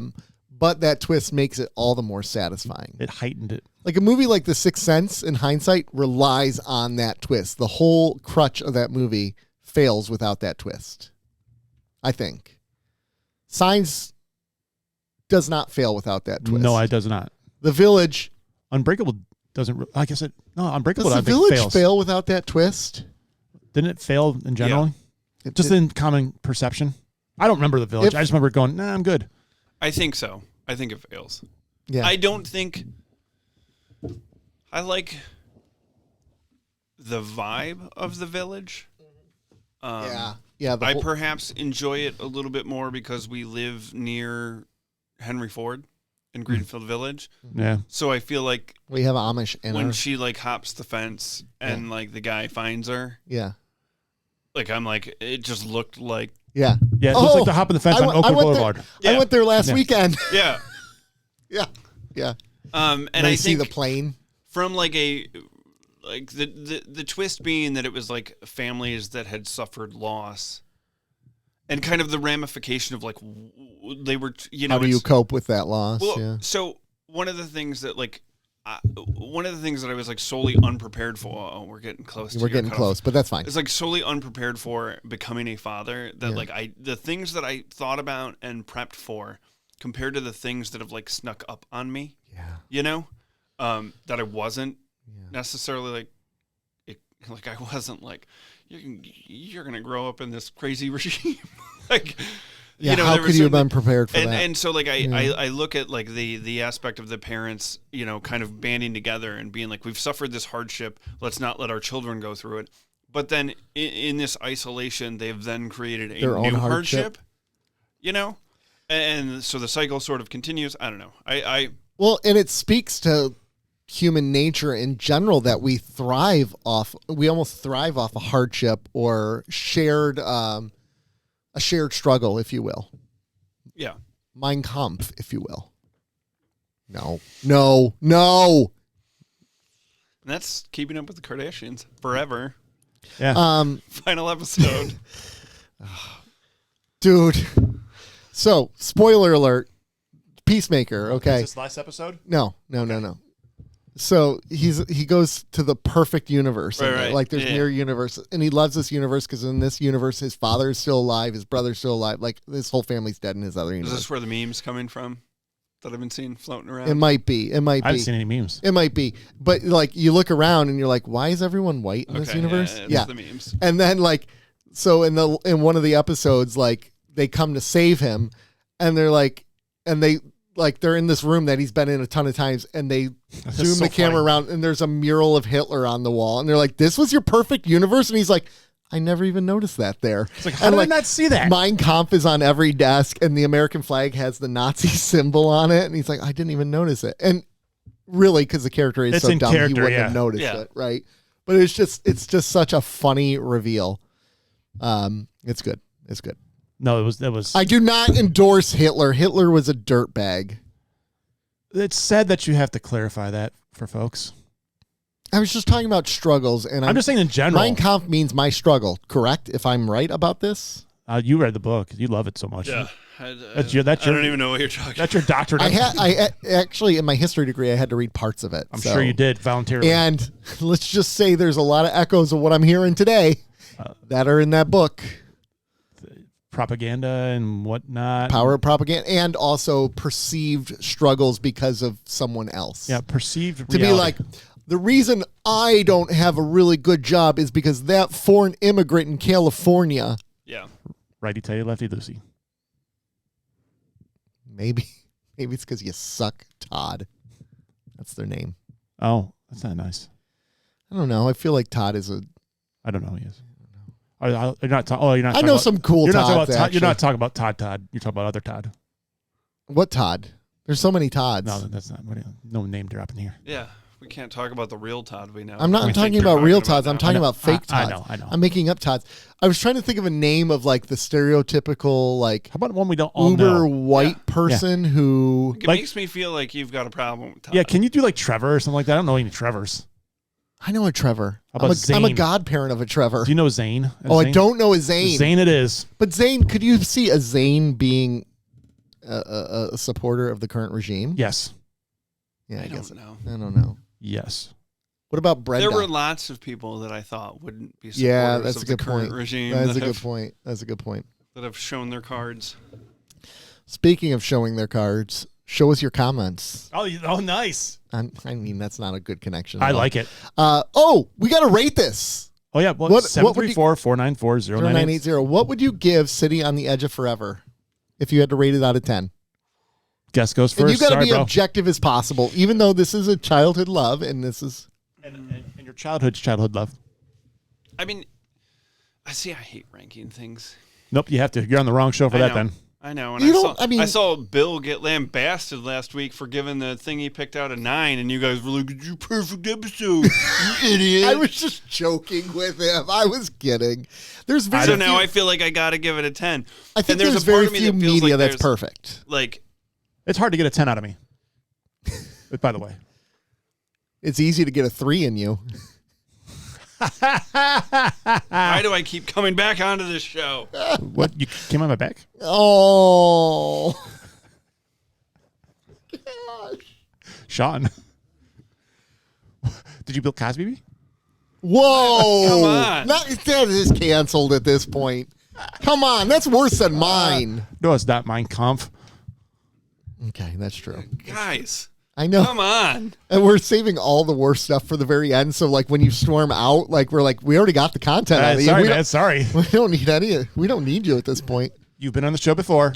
But that twist makes it all the more satisfying. It heightened it. Like a movie like The Sixth Sense, in hindsight, relies on that twist. The whole crutch of that movie fails without that twist, I think. Signs does not fail without that twist. No, it does not. The Village. Unbreakable doesn't. I guess it. No, Unbreakable. Does I The think Village fails. fail without that twist? Didn't it fail in general? It Just did. in common perception. I don't remember The Village. I just remember going, nah, I'm good. I think so. I think it fails. Yeah. I don't think. I like the vibe of The Village. Yeah. Yeah. I perhaps enjoy it a little bit more because we live near Henry Ford in Greenfield Village. Yeah. So I feel like we have Amish in when our. she like hops the fence and like the guy finds her, Yeah. like I'm like, it just looked like, Yeah. Yeah, it looks like the hop on the fence on Oakwood Boulevard. I went there last Yeah. weekend. yeah. Yeah. Yeah. And I I see think the plane. from like the twist being that it was like families that had suffered loss, and kind of the ramification of like they were, you know, How do you it's- cope with that loss? Well, Yeah. so one of the things that I was like solely unprepared for. Oh, we're getting close. We're to getting close, but that's fine. It's like solely unprepared for becoming a father. That like the things that I thought about and prepped for, compared to the things that have like snuck up on me. Yeah. You know, that I wasn't necessarily like I wasn't like you're gonna grow up in this crazy regime. like. Yeah, You know, how there could was you have certain- been prepared for that? and so like I look at like the aspect of the parents, you know, kind of banding together and being like, we've suffered this hardship, let's not let our children go through it. But then in this isolation, they've then created a Their own new hardship. you know, and so the cycle sort of continues. I don't know. I Well, and it speaks to human nature in general that we almost thrive off a hardship or a shared struggle, if you will. yeah. Mein Kampf, if you will. No. And that's Keeping Up with the Kardashians forever. Yeah. Final episode. Dude. So, spoiler alert. Peacemaker, okay. Is this last episode? No. So he goes to the perfect universe. Right. Like there's Yeah. mirror universe, and he loves this universe because in this universe his father is still alive, his brother's still alive. Like his whole family's dead in his other Is universe. this where the meme's coming from that I've been seeing floating around? It might be. I haven't seen any memes. It might be. But like you look around and you're like, why is everyone white in this Okay, universe? yeah, it's the memes. And then like so in one of the episodes, like they come to save him and they're like they're in this room that he's been in a ton of times and they zoom so the camera funny. around and there's a mural of Hitler on the wall and they're like, this was your perfect universe? And he's like, I never even noticed that there. It's like, how did I not see that? Mein Kampf is on every desk and the American flag has the Nazi symbol on it. And he's like, I didn't even notice it. And really, because the character is It's so in dumb, he character, wouldn't have yeah. noticed Yeah. it, right? But it's just such a funny reveal. It's good. It's good. No, it was. I do not endorse Hitler. Hitler was a dirtbag. It's sad that you have to clarify that for folks. I was just talking about struggles, and I'm just saying in general. Mein Kampf means my struggle, correct? If I'm right about this, You read the book. You love it so much. Yeah. That's your. I don't even know what you're talking That's your doctorate. I actually in my history degree I had to read parts of it. I'm so- sure you did voluntarily. And let's just say there's a lot of echoes of what I'm hearing today that are in that book. Propaganda and whatnot. Power of propaganda and also perceived struggles because of someone else. Yeah, perceived To reality. be like, the reason I don't have a really good job is because that foreign immigrant in California. Yeah. righty tighty, lefty loosey. Maybe Maybe it's because you suck, Todd. That's their name. Oh, that's not nice. I don't know. I feel like Todd is a... I don't know who he is. You're not you're not. I know some cool you're not talking Todds, about Todd. actually. You're not talking about Todd. You're talking about other Todd. What Todd? There's so many Todds. No, that's not. No name dropping here. Yeah, we can't talk about the real Todd we know. I'm not We talking think you're about real talking Todds. I'm now. talking about fake I Todds. know. I'm making up Todds. I was trying to think of a name of like the stereotypical like How about one we don't all uber know? white person who... It Like- makes me feel like you've got a problem with Todd. Yeah, can you do like Trevor or something like that? I don't know any Trevors. I know a Trevor. How about I'm a Zane? godparent of a Trevor. Do you know Zane? I don't know a Zane. Zane it is. But Zane, could you see a Zane being a supporter of the current regime? Yes. Yeah, I guess don't know. I don't know. Yes. What about Brenda? There were lots of people that I thought wouldn't be supporters Yeah, that's of a the good current point. regime That's a that good have, point. That's a good point. that have shown their cards. Speaking of showing their cards, show us your comments. Oh, nice. I mean, that's not a good connection. I like it. We got to rate this. Oh yeah. Well, What would you- 734-494-0980. 0980. What would you give City on the Edge of Forever if you had to rate it out of 10? Guest goes And first. you got to Sorry, be bro. objective as possible, even though this is a childhood love and this is... And your childhood love. I mean, I hate ranking things. Nope, you have to. You're on the wrong show for I that know. then. I know. And You I don't- saw, I mean- I saw Bill get lambasted last week for giving the thing he picked out a 9, and you guys were like, "It's your perfect episode, you idiot." I was just joking with him. I was kidding. There's very So few, now I feel like I got to give it a 10. I think and there's a part very of me few that feels media like that's there's, perfect. Like, It's hard to get a 10 out of me. By the way. It's easy to get a 3 in you. why do I keep coming back onto this show? What? You came on my back? Oh. Sean. Did you Bill Cosby me? Whoa. Come on. That is canceled at this point. Come on. That's worse than mine. No, it's not Mein Kampf. Okay, that's true. Guys, I know. come on. And we're saving all the worst stuff for the very end. So, like, when you storm out, like, we're like, we already got the content out of you. Sorry, We man. don't- Sorry. We don't need any. We don't need you at this point. You've been on the show before.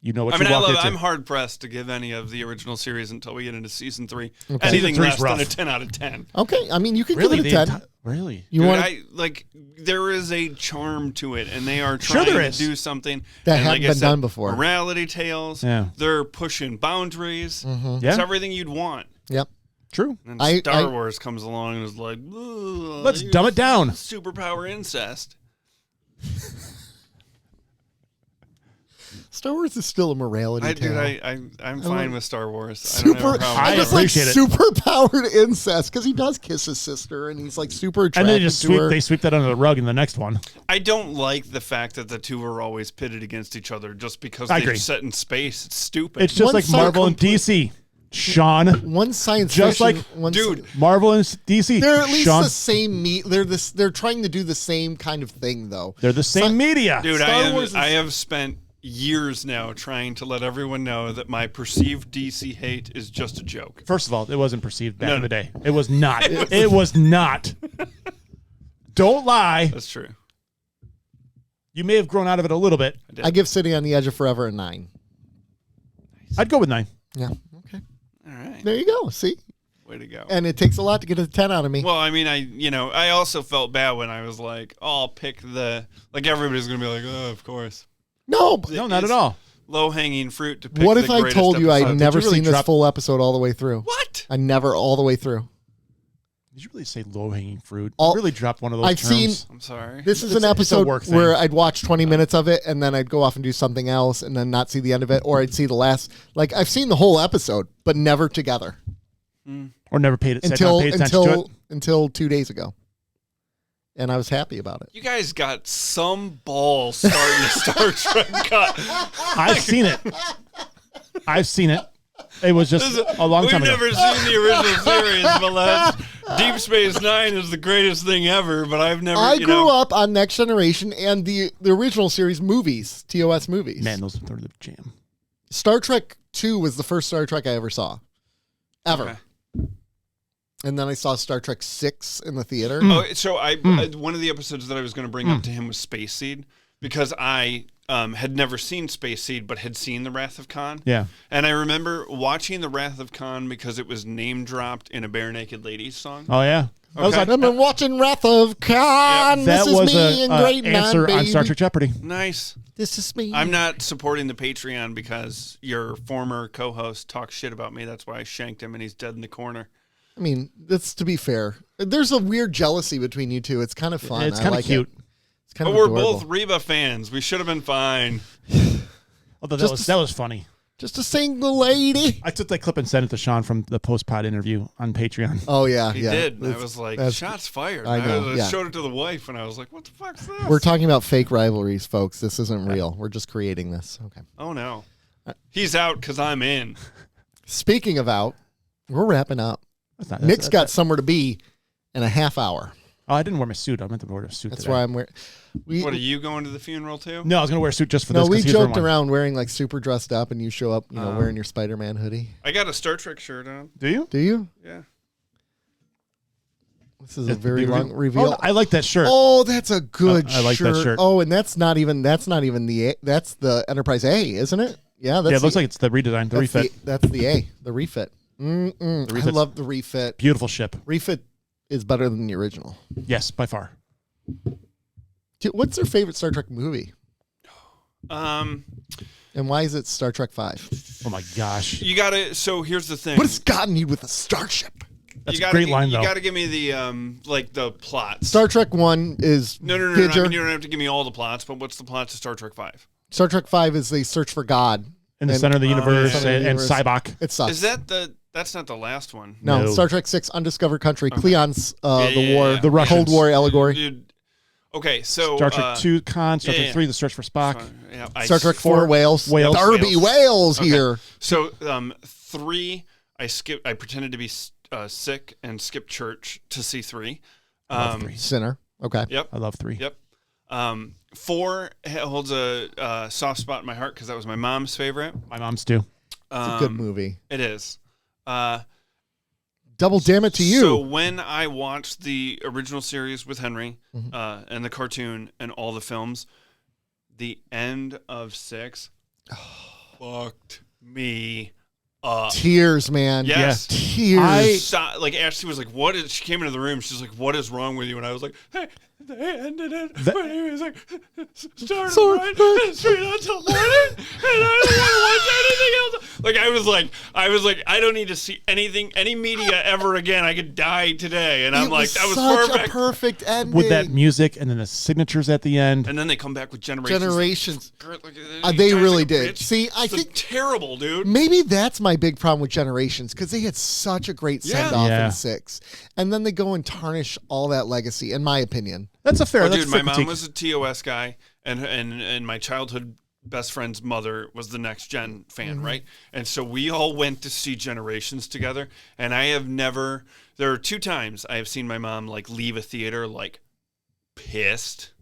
You know what I mean, you walked into. I'm hard pressed to give any of the original series until we get into season 3. Okay. Anything Season 3's less than rough. a 10 out of 10. Okay. I mean, you can Really? give it a 10. Really? You Dude, want there is a charm to it, and they are Sure trying there to is. do something That and hadn't like I been said, done before. Morality tales. Yeah. They're pushing boundaries. Mm-hmm. Yeah. It's everything you'd want. Yep. True. And I- Star I- Wars comes along and is like, Let's dumb it down. Superpower incest. Star Wars is still a morality tale. I'm fine with Star Wars. I don't have a Super, problem. I I just appreciate like it. super powered incest because he does kiss his sister and he's like super And attracted they just to her. sweep that under the rug in the next one. I don't like the fact that the two are always pitted against each other just because I they're agree. set in space. It's stupid. It's just One like side Marvel and DC. Sean. One science Just fiction, like- one Dude, Marvel and DC. they're at least Sean. the same meat. They're trying to do the same kind of thing though. They're the same media. Dude, Star Wars is- I have spent years now trying to let everyone know that my perceived DC hate is just a joke. First of all, it wasn't perceived back No, in the no. day. It was not. It was not. Don't lie. That's true. You may have grown out of it a little bit. I did. I give City on the Edge of Forever a 9. I'd go with 9. Yeah. Okay. All right. There you go. See, Way to go. and it takes a lot to get a 10 out of me. Well, I mean, I also felt bad when I was like, oh, I'll pick everybody's going to be like, oh, of course. No. But No, not It's at all. Low-hanging fruit to pick what the if I greatest told you episode. I'd never Did you really seen this drop- full episode all the way through? What? I never all the way through. Did you really say low-hanging fruit? All- You really dropped one of those I've terms. seen- I'm sorry. This is It's an a episode work thing. where I'd watch 20 minutes of it and then I'd go off and do something else and then not see the end of it, or I'd see the last. Like I've seen the whole episode, but never together Or never paid it. Not paid attention to it. until 2 days ago, and I was happy about it. You guys got some balls starting a Star Trek cut. I've seen it. I've seen it. It was just a long time We've ago. never seen the original series, but lads, Deep Space Nine is the greatest thing ever. But I've never. I grew up on Next Generation and the original series movies, TOS movies. Man, those are the jam. Star Trek 2 was the first Star Trek I ever saw, ever. Okay. And then I saw Star Trek 6 in the theater. Oh, so one of the episodes that I was going to bring up to him was Space Seed. because I had never seen Space Seed, but had seen The Wrath of Khan. Yeah. And I remember watching The Wrath of Khan because it was name dropped in a Bare Naked Ladies song. Oh yeah. I was Okay. like, I've been watching Wrath of Khan. that This is was me in a grade 9, answer on Star baby. Trek Jeopardy. Nice. This is me. I'm not supporting the Patreon because your former co-host talks shit about me. That's why I shanked him and he's dead in the corner. I mean, that's to be fair. There's a weird jealousy between you two. It's kind of fun. It's I kind of like cute. It. It's kind But of we're adorable. both Reba fans. We should have been fine. Although Just that was funny. Just a single lady. I took that clip and sent it to Sean from the post-pod interview on Patreon. Oh yeah, He yeah. did. And I That's- was like, that's- shots fired. I know, I yeah. showed it to the wife and I was like, what the fuck's this? We're talking about fake rivalries, folks. This isn't real. We're just creating this. Okay. Oh, no. He's out because I'm in. Speaking of out, we're wrapping up. That's not, Nick's got somewhere to be in a half hour. Oh, I didn't wear my suit. I meant to wear a suit That's today. why I'm wearing. What, are you going to the funeral too? No, I was going to wear a suit just for No, this. we 'cause he's wearing joked one. around wearing like super dressed up, and you show up, wearing your Spider-Man hoodie. I got a Star Trek shirt on. Do you? Do you? Yeah. This is a very long reveal. Oh, I like that shirt. Oh, that's a good I like that shirt. Oh, and that's not even the that's the Enterprise A, isn't it? Yeah, that's Yeah, it looks like it's the redesign, the that's refit. that's the A, the refit. I refit's- love the refit. Beautiful ship. Refit is better than the original. Yes, by far. What's their favorite Star Trek movie? Um, And why is it Star Trek V? Oh my gosh. you gotta. So here's the thing. What does God need with a starship? That's you a gotta great gi- line, You though. got to give me the the plots. Star Trek 1 is No. I Gidger. mean, you don't have to give me all the plots, but what's the plot to Star Trek 5? Star Trek 5 is they search for God. In the And- center of the universe Center of the and universe. Cybok. It sucks. Is that that's not the last one? No, No. Star Trek 6, Undiscovered Country, Cleon's Yeah, the war, yeah. The Russians. Cold War allegory. Dude. Okay, so Star Trek 2, Khan. Star Trek yeah. 3, The Search for Spock. Star Trek 4, Wales. Wales. Derby, Wales Okay. here. So 3, I pretended to be sick and skipped church to see 3. Sinner. Okay. Yep. I love 3. Yep. 4 holds a soft spot in my heart because that was my mom's favorite. My mom's too. It's a good movie. It is. Double damn it to you. So when I watched the original series with Henry and the cartoon and all the films, the end of 6 fucked me up. Tears, man. Yes. Tears. Like Ashley was like, "What is?" She came into the room. She's like, "What is wrong with you?" And I was like, "Hey, they ended it." But he was like, "Start right straight until morning," and I don't want to watch anything else. Like I was like, I don't need to see any media ever again. I could die today. And I'm It like, that was such perfect. a perfect ending. With that music and then the signatures at the end. And then they come back with Generations. Generations. Like, They you guys really like a did. bitch. See, I It's think terrible, dude. maybe that's my big problem with Generations because they had such a great Yeah. send off Yeah. in 6, and then they go and tarnish all that legacy. In my opinion, That's a fair. Oh, that's dude, a my fair mom critique. was a TOS guy, and my childhood best friend's mother was the Next Gen fan, Mm-hmm. right? And so we all went to see Generations together. And I have never. There are 2 times I have seen my mom like leave a theater like pissed.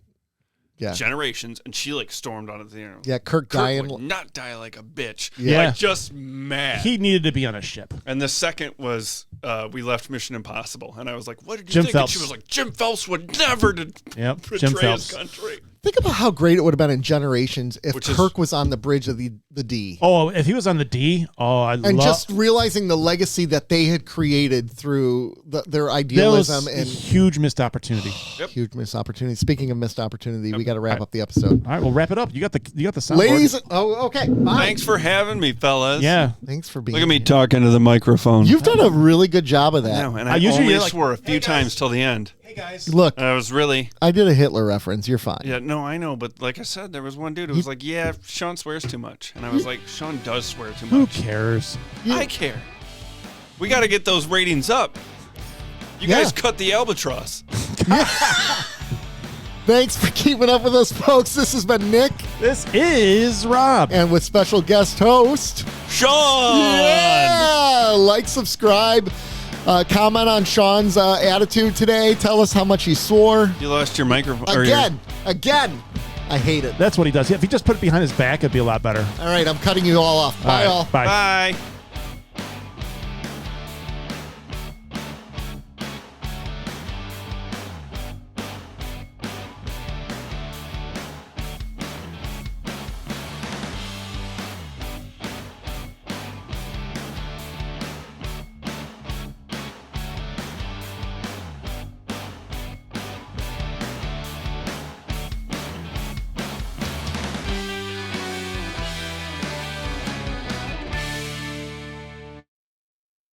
yeah, Generations, and she like stormed out of the theater. yeah. Kirk Kirk dying. would not die like a bitch. Yeah. Like just mad. He needed to be on a ship. And the second was we left Mission Impossible, and I was like, "What did you Jim think?" Phelps. And she was like, "Jim Phelps would never Yep, betray Jim his Phelps. country." Think about how great it would have been in Generations if Which is- Kirk was on the bridge of the D. Oh, if he was on the D, I And love. just realizing the legacy that they had created through their That was idealism a and huge missed opportunity. Yep. huge missed opportunity. Speaking of missed opportunity, we got to wrap up the episode. All right, we'll wrap it up. You got the soundboard. Ladies, okay. Bye. Thanks for having me, fellas. Yeah. Thanks for being Look at me here. talking to the microphone. You've done a really good job of that. No, and I I usually only like, swore a few times till the end. Hey guys. Look, And I was really, I did a Hitler reference. You're fine. yeah, no, I know, but like I said, there was one dude who was like, "Yeah, Sean swears too much," and I was like, "Sean does swear too Who much." cares? I care. We got to get those ratings up. You Yeah. guys cut the albatross. Thanks for keeping up with us, folks. This has been Nick, This is Rob. and with special guest host. Sean. Yeah! Like, subscribe, comment on Sean's attitude today. Tell us how much he swore. You lost your microphone. or Again. I hate it. That's what he does. If he just put it behind his back, it'd be a lot better. All right, I'm cutting you all off. Bye, all. Bye. Bye.